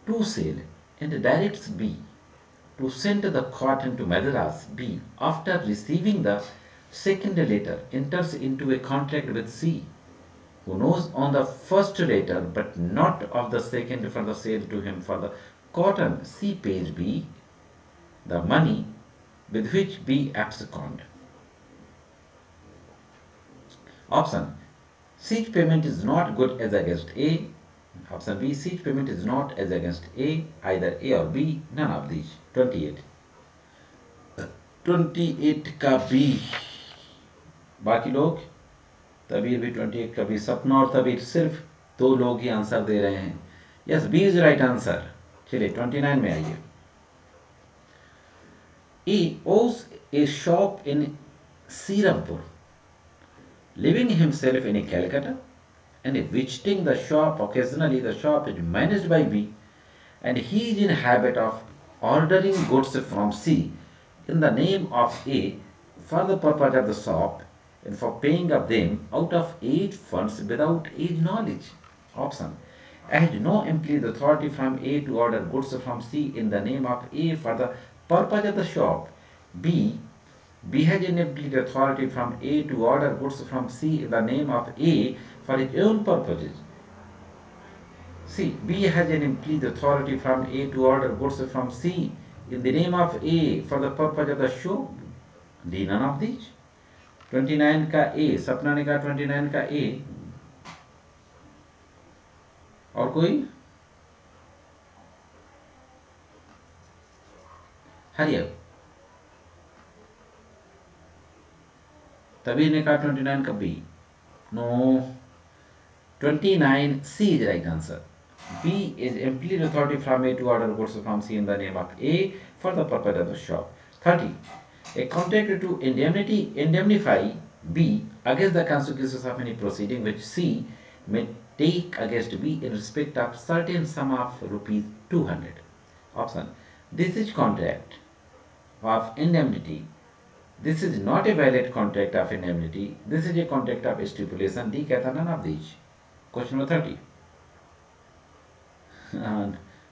to sell and directs B to send the cotton to Madras. B, after receiving the second letter, enters into a contract with C, who knows on the first letter but not of the second for the sale to him for the cotton. C pays B the money with which B absconded. Option siege payment is not good as against A. Option B, siege payment is not as against A, either A or B, none of these. 28 का B, बाकी लोग, तबीर भी 28 का B, सपना और तबीर सिर्फ दो लोग ही आंसर दे रहे हैं। Yes, B is right answer. चलिए 29 में आइए। E owes a shop in Sirampur, living himself in Calcutta and visiting the shop occasionally. The shop is managed by B and he is in habit of ordering goods from C in the name of A for the purpose of the shop and for paying of them out of A's funds without A's knowledge. Option I had no implicit authority from A to order goods from C in the name of A for the purpose of the shop. B has an implicit authority from A to order goods from C in the name of A for his own purposes. C, B has an implicit authority from A to order goods from C in the name of A for the purpose of the shop. D, none of these. 29 का A, सपना ने कहा 29 का A, और कोई? हरियर, तभी ने कहा 29 का B. No, 29 C is right answer. B is implicit authority from A to order goods from C in the name of A for the purpose of the shop. 30. A contract to indemnify B against the consequences of any proceeding which C may take against B in respect of certain sum of rupees 200. Option: this is contract of indemnity. This is not a valid contract of indemnity. This is a contract of stipulation. D कहता none of these. Question number 30.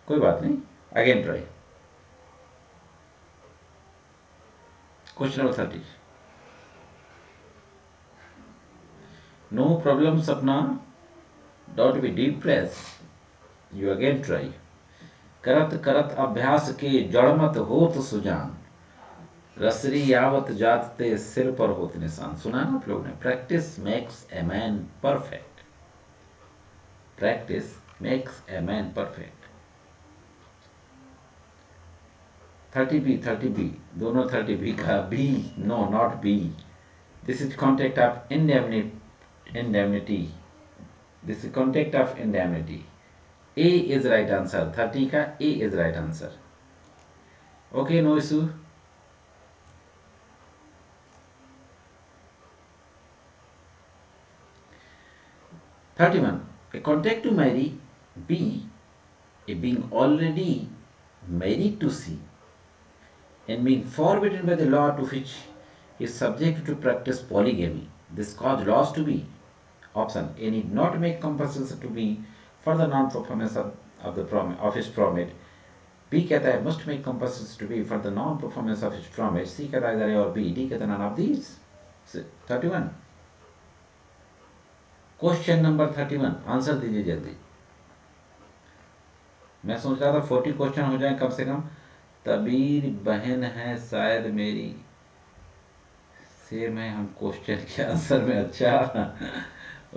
कोई बात नहीं, again try. Question number 30. No problem, Sapna. Don't be depressed. You again try. करत करत अभ्यास के जड़मत होत सुजान, रसरी यावत जाते सिर पर होत निशान। सुना ना आप लोग ने? Practice makes a man perfect. Practice makes a man perfect. 30B, दोनों 30B का B, no not B. This is contract of indemnity. This is contract of indemnity. A is right answer. 30 का A is right answer. Okay, no issue. 31. A contact to marry B, a being already married to C, and being forbidden by the law to which he is subject to practice polygamy. This cause laws to be option A need not make compulsion to B for the non-performance of his promise. B कहता है must make compulsion to B for the non-performance of his promise. C कहता है either A or B. D कहता है none of these. 31. Question number 31 answer दीजिए जल्दी. मैं सोच रहा था 40 क्वेश्चन हो जाए कम से कम. तबीर बहन है शायद मेरी सेम है हम क्वेश्चन के आंसर में. अच्छा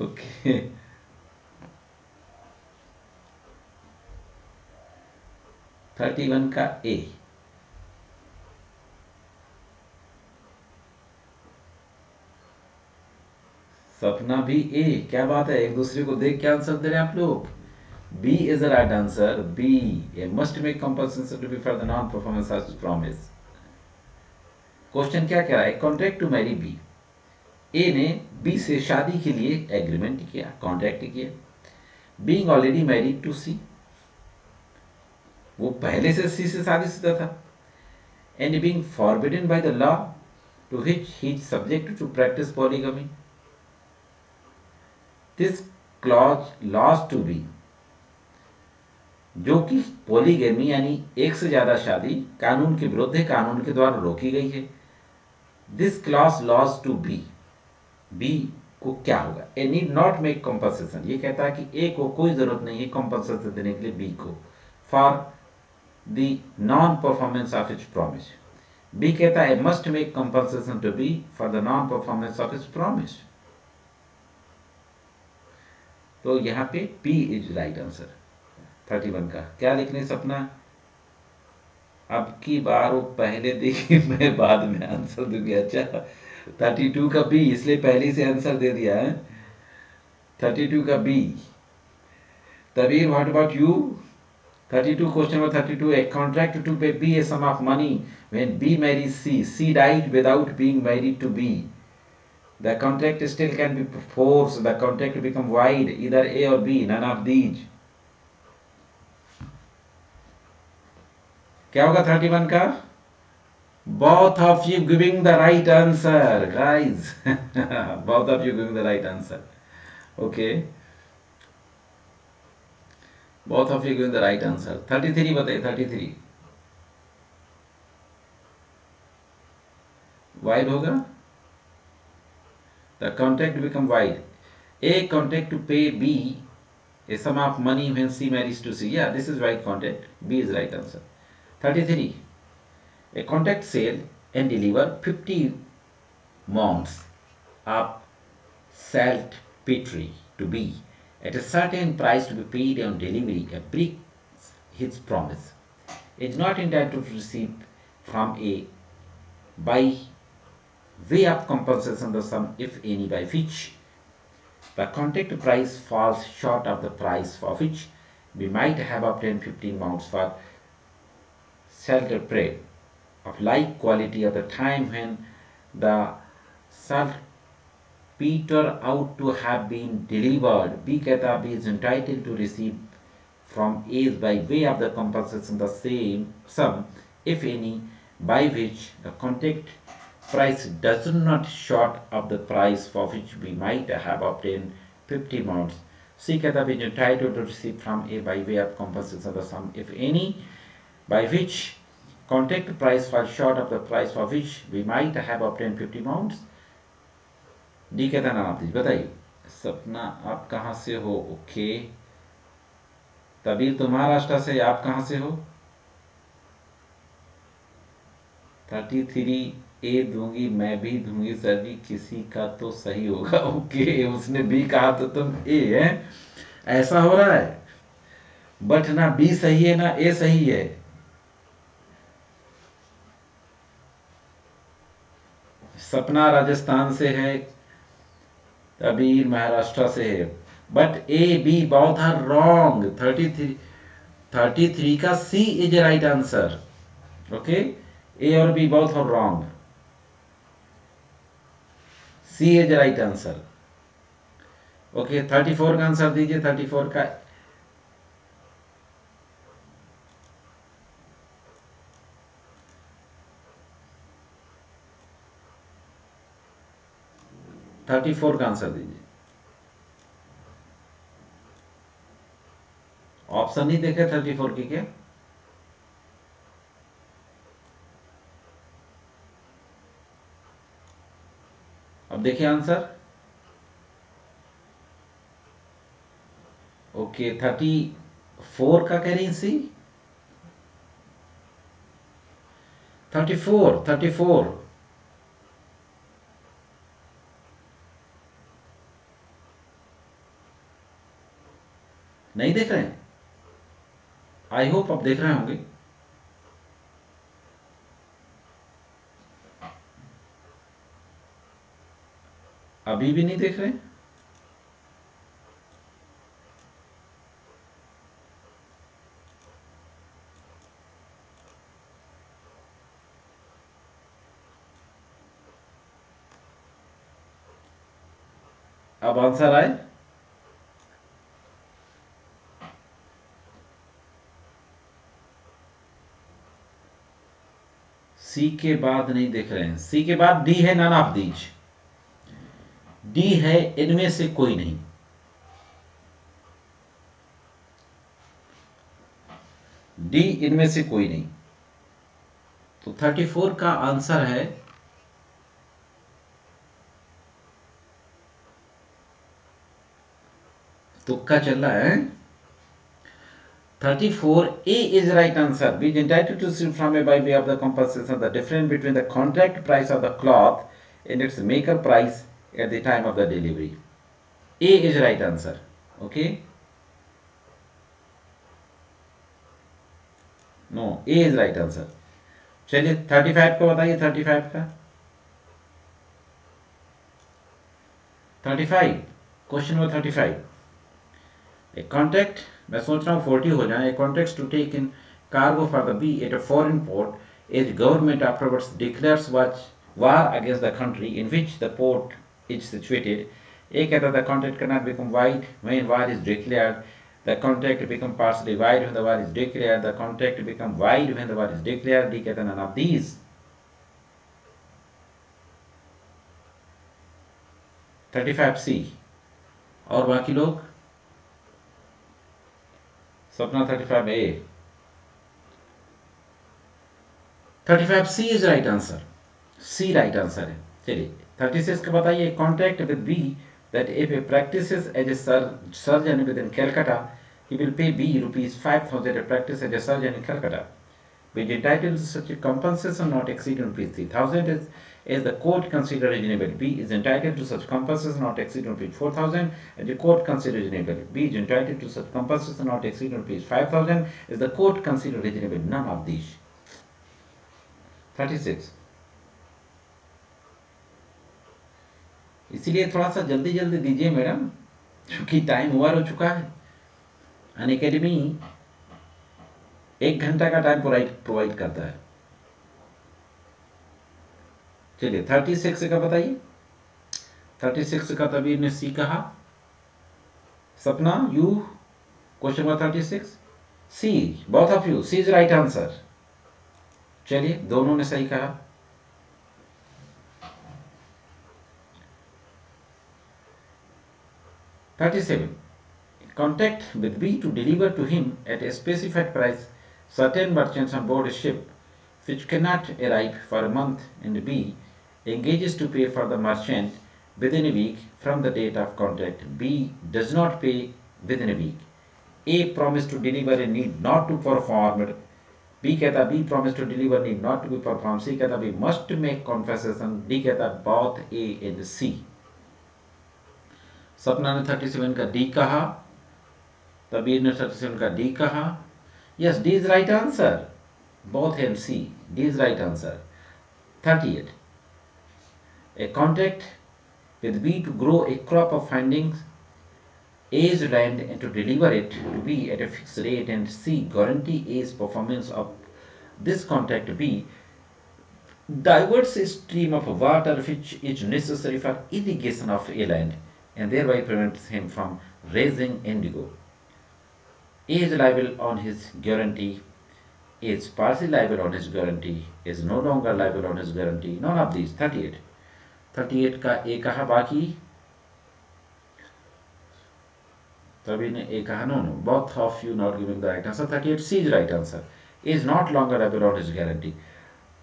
ओके. Okay. 31 का ए. सपना भी ए. क्या बात है, एक दूसरे को देख के आंसर दे रहे हैं आप लोग. B is the right answer. B. A must make compulsion to be for the non-performance of promise. Question क्या कह रहा है? Contract to marry B. A ने बी से शादी के लिए एग्रीमेंट किया, कॉन्ट्रैक्ट किया. Being already married to C, वो पहले से सी से शादीशुदा था. And being forbidden by the law to which he is subject to practice polygamy. This clause laws to B, जो कि पॉलीगमी यानी एक से ज्यादा शादी कानून के विरुद्ध है, कानून के द्वारा रोकी गई है. This clause laws to B. B को क्या होगा? A need not make compensation. ये कहता है कि ए को कोई जरूरत नहीं है कॉम्पनसेशन देने के लिए बी को for the non performance of its promise. B कहता है must make compensation to B for the non performance of its promise. तो यहाँ पे पी इज राइट आंसर 31 का. क्या लिखने सपना? अब की बार वो पहले देखिए, मैं बाद में आंसर दूंगी. अच्छा 32 का बी, इसलिए पहले से आंसर दे दिया है. 32 का B. Tabir what about you? 32 question number 32. A contract to pay B a sum of money when B marries C. C died without being married to B. The contract still can be forced. The contract become void. Either A or B. None of these. क्या होगा 31 का? Both of you giving the right answer, guys. Both of you giving the right answer. Okay. Both of you giving the right answer. 33 बताइए. 33 void होगा. The contract become void. A contract to pay B a sum of money when C marries to C. Yeah, this is right contract. B is right answer. 33. A contract sale and deliver 50 mounds of saltpetre to B at a certain price to be paid on delivery. A breaks his promise. Is not entitled to receive from A by way of compensation the sum, if any, by which the contract price falls short of the price for which we might have obtained 15 mounds for saltpetre of like quality at the time when the saltpetre ought to have been delivered. B कहता B is entitled to receive from A by way of the compensation the same sum, if any, by which the contract price does not short of the price for which we might have obtained 50 mounds. C कहता be entitled to receive from A by way of compensation the sum, if any, by which contract price falls short of the price for which we might have obtained 50 mounds. D कहता ना आप दीजिए. बताइए सपना आप कहाँ से हो? ओके. तबीर तो महाराष्ट्र से. आप कहाँ से हो? 33 ए दूंगी, मैं भी दूंगी सर जी, किसी का तो सही होगा. ओके, उसने बी कहा तो तुम ए है. ऐसा हो रहा है, बट ना बी सही है ना ए सही है. सपना राजस्थान से है, कबीर महाराष्ट्र से है, but A B both are wrong. 33 का C is right answer. Okay, A और B both are wrong. C is the right answer. Okay 34 का आंसर दीजिए। 34 का 34 का आंसर दीजिए। ऑप्शन नहीं देखे 34 की क्या? अब देखिए आंसर। ओके 34 का कह रही सी। 34 नहीं देख रहे हैं? आई होप आप देख रहे होंगे। अभी भी नहीं देख रहे? अब आंसर आए? सी के बाद नहीं देख रहे हैं। सी के बाद डी है, नन ऑफ दीज। डी है इनमें से कोई नहीं। डी इनमें से कोई नहीं। तो 34 का आंसर है तुक्का चल रहा है। 34 A is right answer. Be entitled to receive from a by way of the compensation the difference between the contract price of the cloth and its maker price at the time of the delivery. A is right answer. Okay. No, A is right answer. चलिए 35 का बताइए। 35 का 35 question number 35। A contract, मैं सोच रहा हूँ 40 हो जाए। A contract to take in cargo for the B at a foreign port as government afterwards declares war against the country in which the port is situated. A कहता the contract cannot become void when war is declared. The contract become partially void when the war is declared. The contract become void when the war is declared. D कहता none of these. 35C और बाकी लोग Sapna 35A। 35C is right answer. C right answer है। चलिए 36 का बताइए। Contract with B that if A practises as a surgeon within Calcutta he will pay B rupees 5,000 to practice as a surgeon in Calcutta. Be entitled to such a compensation not exceeding rupees 3,000 as the court consider reasonable. B is entitled to such compensation not exceeding rupees 4,000 as the court consider reasonable. B is entitled to such compensation not exceeding rupees 5,000 as the court consider reasonable. None of these. 36. इसीलिए थोड़ा सा जल्दी जल्दी दीजिए madam, क्योंकि time over हो चुका है। अनअकैडमी 1 घंटा का टाइम प्रोवाइड करता है। चलिए 36 का बताइए। 36 का तबीर ने सी कहा। Sapna you question number 36 C. Both of you C is right answer. चलिए दोनों ने सही कहा। Contact with B to deliver to him at a specified price certain merchants on board a ship which cannot arrive for a month, and B engages to pay for the merchant within a week from the date of contract. B does not pay within a week. A promised to deliver and need not to perform. B कहता B promised to deliver need not to be performed. C कहता B must make compensation. D कहता both A and C. सपना ने 37 का D कहा। तबीर ने 37 का D कहा। Yes D is right answer. Both and C. D is right answer. 38 a contract with B to grow a crop of findings A's land and to deliver it to B at a fixed rate, and C guarantee A's performance of this contract. B diverts a stream of water which is necessary for irrigation of a land. and thereby prevents him from raising indigo. A is liable on his guarantee, is partially liable on his guarantee, is no longer liable on his guarantee. None of these. 38. 38 का A कहा, बाकी तभी ने A कहा. No, no, both of you not giving the right answer. 38 C is right answer. Is not longer liable on his guarantee.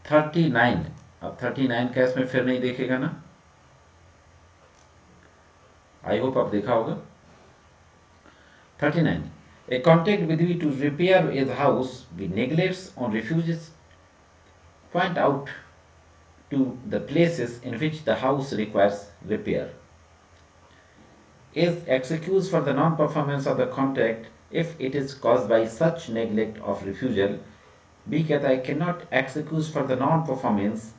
39. अब 39 का इसमें फिर नहीं देखेगा ना, आई होप आप देखा होगा. 39. A contract with you to repair a house we neglects or refuses, point out to the places in which the house requires repair. Is excused for the non-performance of the contract if it is caused by such neglect of refusal. B कहता है cannot excuse for the non-performance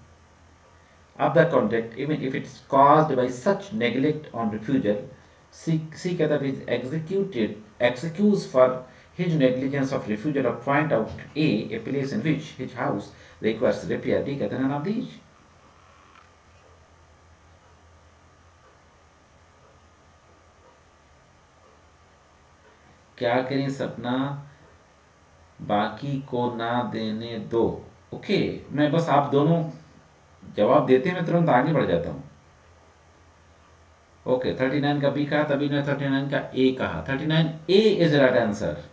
of the contract even if it is caused by such neglect on refusal. C कहता है is excused for his negligence of refusal or point out a place in which his house requires repair. D कहता है none of these. क्या करें सपना, बाकी को ना देने दो. ओके, मैं बस आप दोनों जवाब देते हैं, मैं तुरंत आगे बढ़ जाता हूं. ओके, 39 का बी कहा, तभी ने 39 का ए कहा. 39 A is right answer.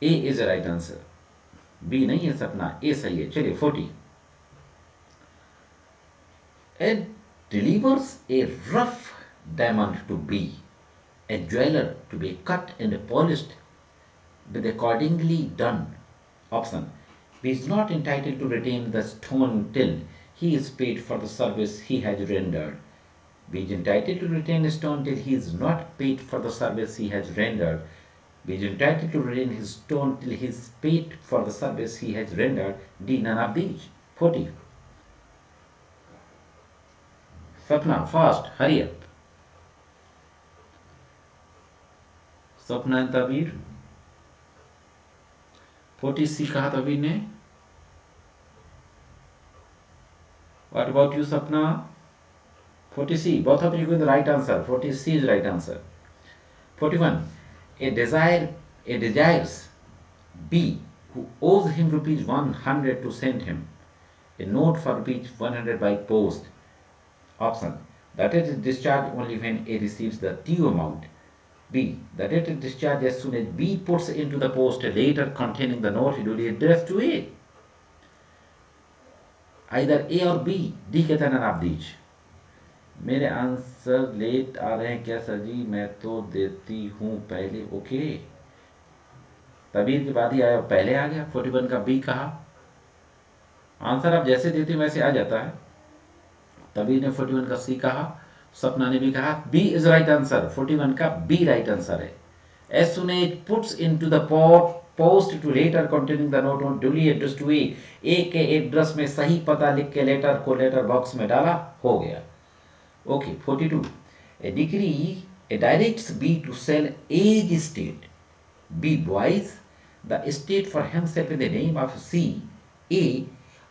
A is right answer, B नहीं है सपना, ए सही है. चलिए 40. A delivers a rough diamond to B, a jeweler to be cut and polished with accordingly done. Option B is not entitled to retain the stone till he is paid for the service he has rendered. B is entitled to retain the stone till he is not paid for the service he has rendered. B is entitled to retain his stone till he is paid for the service he has rendered. D none of these. 40. Sapna, fast, hurry up. सपना तबीर 40 सी कहा तबीर ने. What about you, Sapna? 40 C. Both of you give the right answer. 40 C is right answer. 41. A desires B who owes him rupees 100 to send him a note for rupees 100 by post. Option: the debt is discharged only when A receives the due amount. B. The debt is discharged as soon as B puts into the post a letter containing the note duly addressed to A. Either A or B. D कहता है none of these. मेरे answer let आ रहे हैं क्या sir जी, मैं तो देती हूँ पहले. ओके, तबीर के बाद ही आया, पहले आ गया. 41 का बी कहा. आंसर आप जैसे देते वैसे आ जाता है. तबीर ने 41 का सी कहा, सपना ने भी कहा. B is right answer. 41 का बी राइट आंसर है. As soon as puts into the post two letter containing the note on duly address to A. A के एड्रेस में सही पता लिख के लेटर को लेटर बॉक्स में डाला, हो गया. Okay 42. A decree A directs B to sell as estate. B buys the estate for himself in the name of C. A,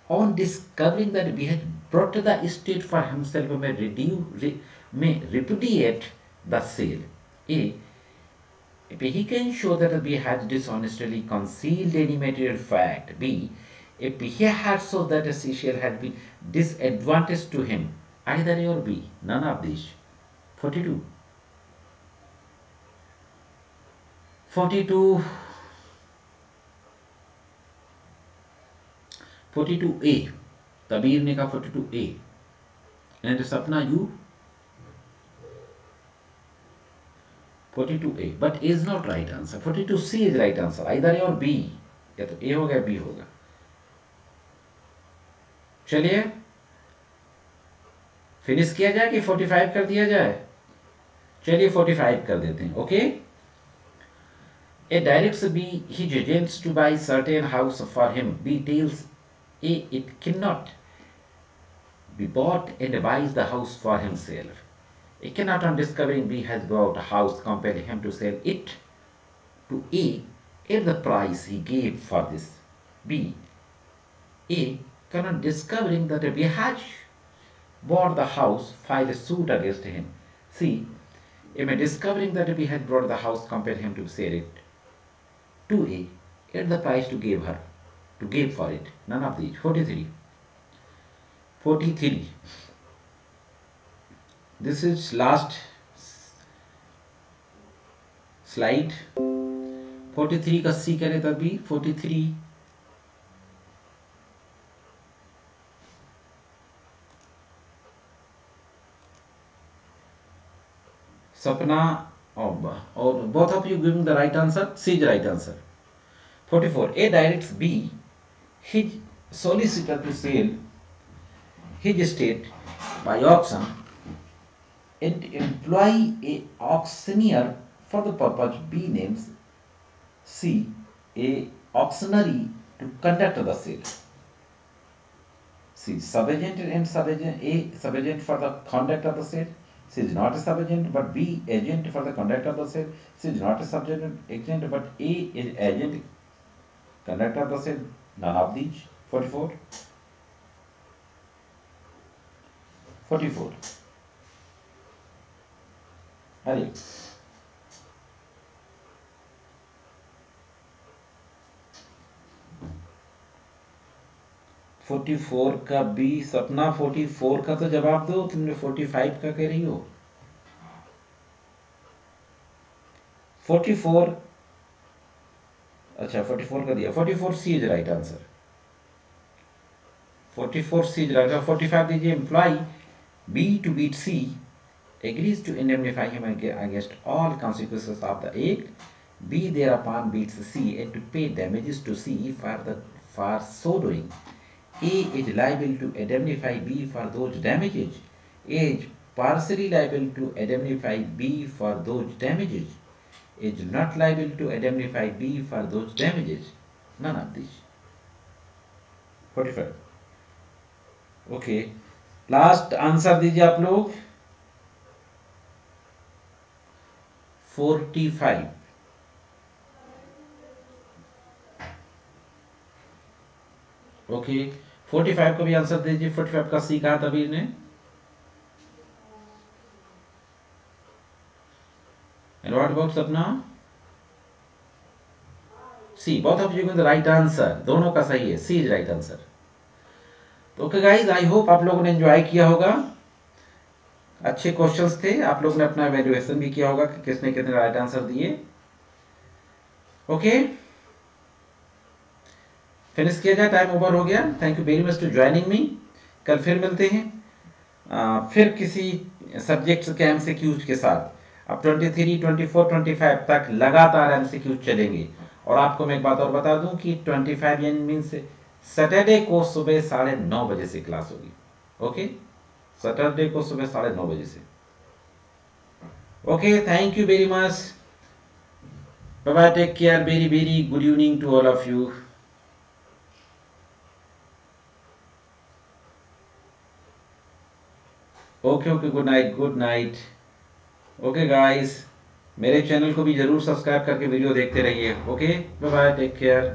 on discovering that B had brought the estate for himself, may repudiate the sale. A, if he can show that B has dishonestly concealed any material fact. B, if he had so that a C has been disadvantageous to him. Either A or B, none of these. 42. 42. 42A. तबीर ने कहा 42A. And सपना you 42A, but is not right answer. 42C is right answer. Either A or B. या तो A होगा B होगा. चलिए finish किया जाए कि 45 कर दिया जाए. चलिए 45 कर देते हैं. Okay. A directs B his agents to buy certain house for him. B tells A it cannot be bought and buys the house for himself. A cannot, on discovering B has bought a house, compel him to sell it to A at the price he gave for this. B. A cannot, discovering that B has bought the house, file a suit against him. C. Emma, discovering that B had brought the house, compelled him to sell it to A at the price to give for it. None of these. 43. This is last slide. 43 का C करे तभी 43. Sapna or both of you giving the right answer. C is the right answer. 44. A directs B, his solicitor, to sell his estate by auction and employ a auctioneer for the purpose. B names C, a auctioneer, to conduct the sale. C, subagent and subagent. A, subagent for the conduct of the sale. C is not a subagent, but B, agent for the conduct of the sale. C is not a subagent agent, but A is agent conduct of the sale. None of these. 44. 44. Hurry. 44 का B. सपना 44 का तो जवाब दो, तुमने 45 का कह रही हो. 44. अच्छा 44 का दिया. 44 C is right answer. 44 C is right. 45 दीजिए. Employ B to beat C agrees to indemnify him against all consequences of the act. B thereupon beats C and to pay damages to C for so doing. A is liable to indemnify B for those damages. A is partially liable to indemnify B for those damages. A is not liable to indemnify B for those damages. None of these. 45. Okay. Last answer दीजिए आप लोग. 45. Okay 45 का भी answer दीजिए. 45 का C कहा था अभी ने. And what about सपना? सी. both of you got the right answer. दोनों का सही है. C is right answer. तो ओके गाइस, आई होप आप लोगों ने एंजॉय किया होगा. अच्छे क्वेश्चंस थे. आप लोगों ने अपना एवेल्युएशन भी किया होगा कि किसने कितने राइट आंसर दिए. ओके, फिनिश किया जाए. टाइम ओवर हो गया. Thank you very much to joining me. कल फिर मिलते हैं फिर किसी सब्जेक्ट्स के एमसीक्यूज के साथ. अब 23, 24, 25 तक लगातार एमसीक्यूज चलेंगे. और आपको मैं एक बात और बता दूं कि 25 मीन्स सैटरडे को सुबह 9:30 बजे से क्लास होगी. ओके, सैटरडे को सुबह 9:30 बजे से. Okay, thank you very much. Bye bye, take care. Very very good evening to all of you. Okay okay, good night, good night. Okay guys, मेरे चैनल को भी जरूर सब्सक्राइब करके वीडियो देखते रहिए. Okay, bye bye, take care.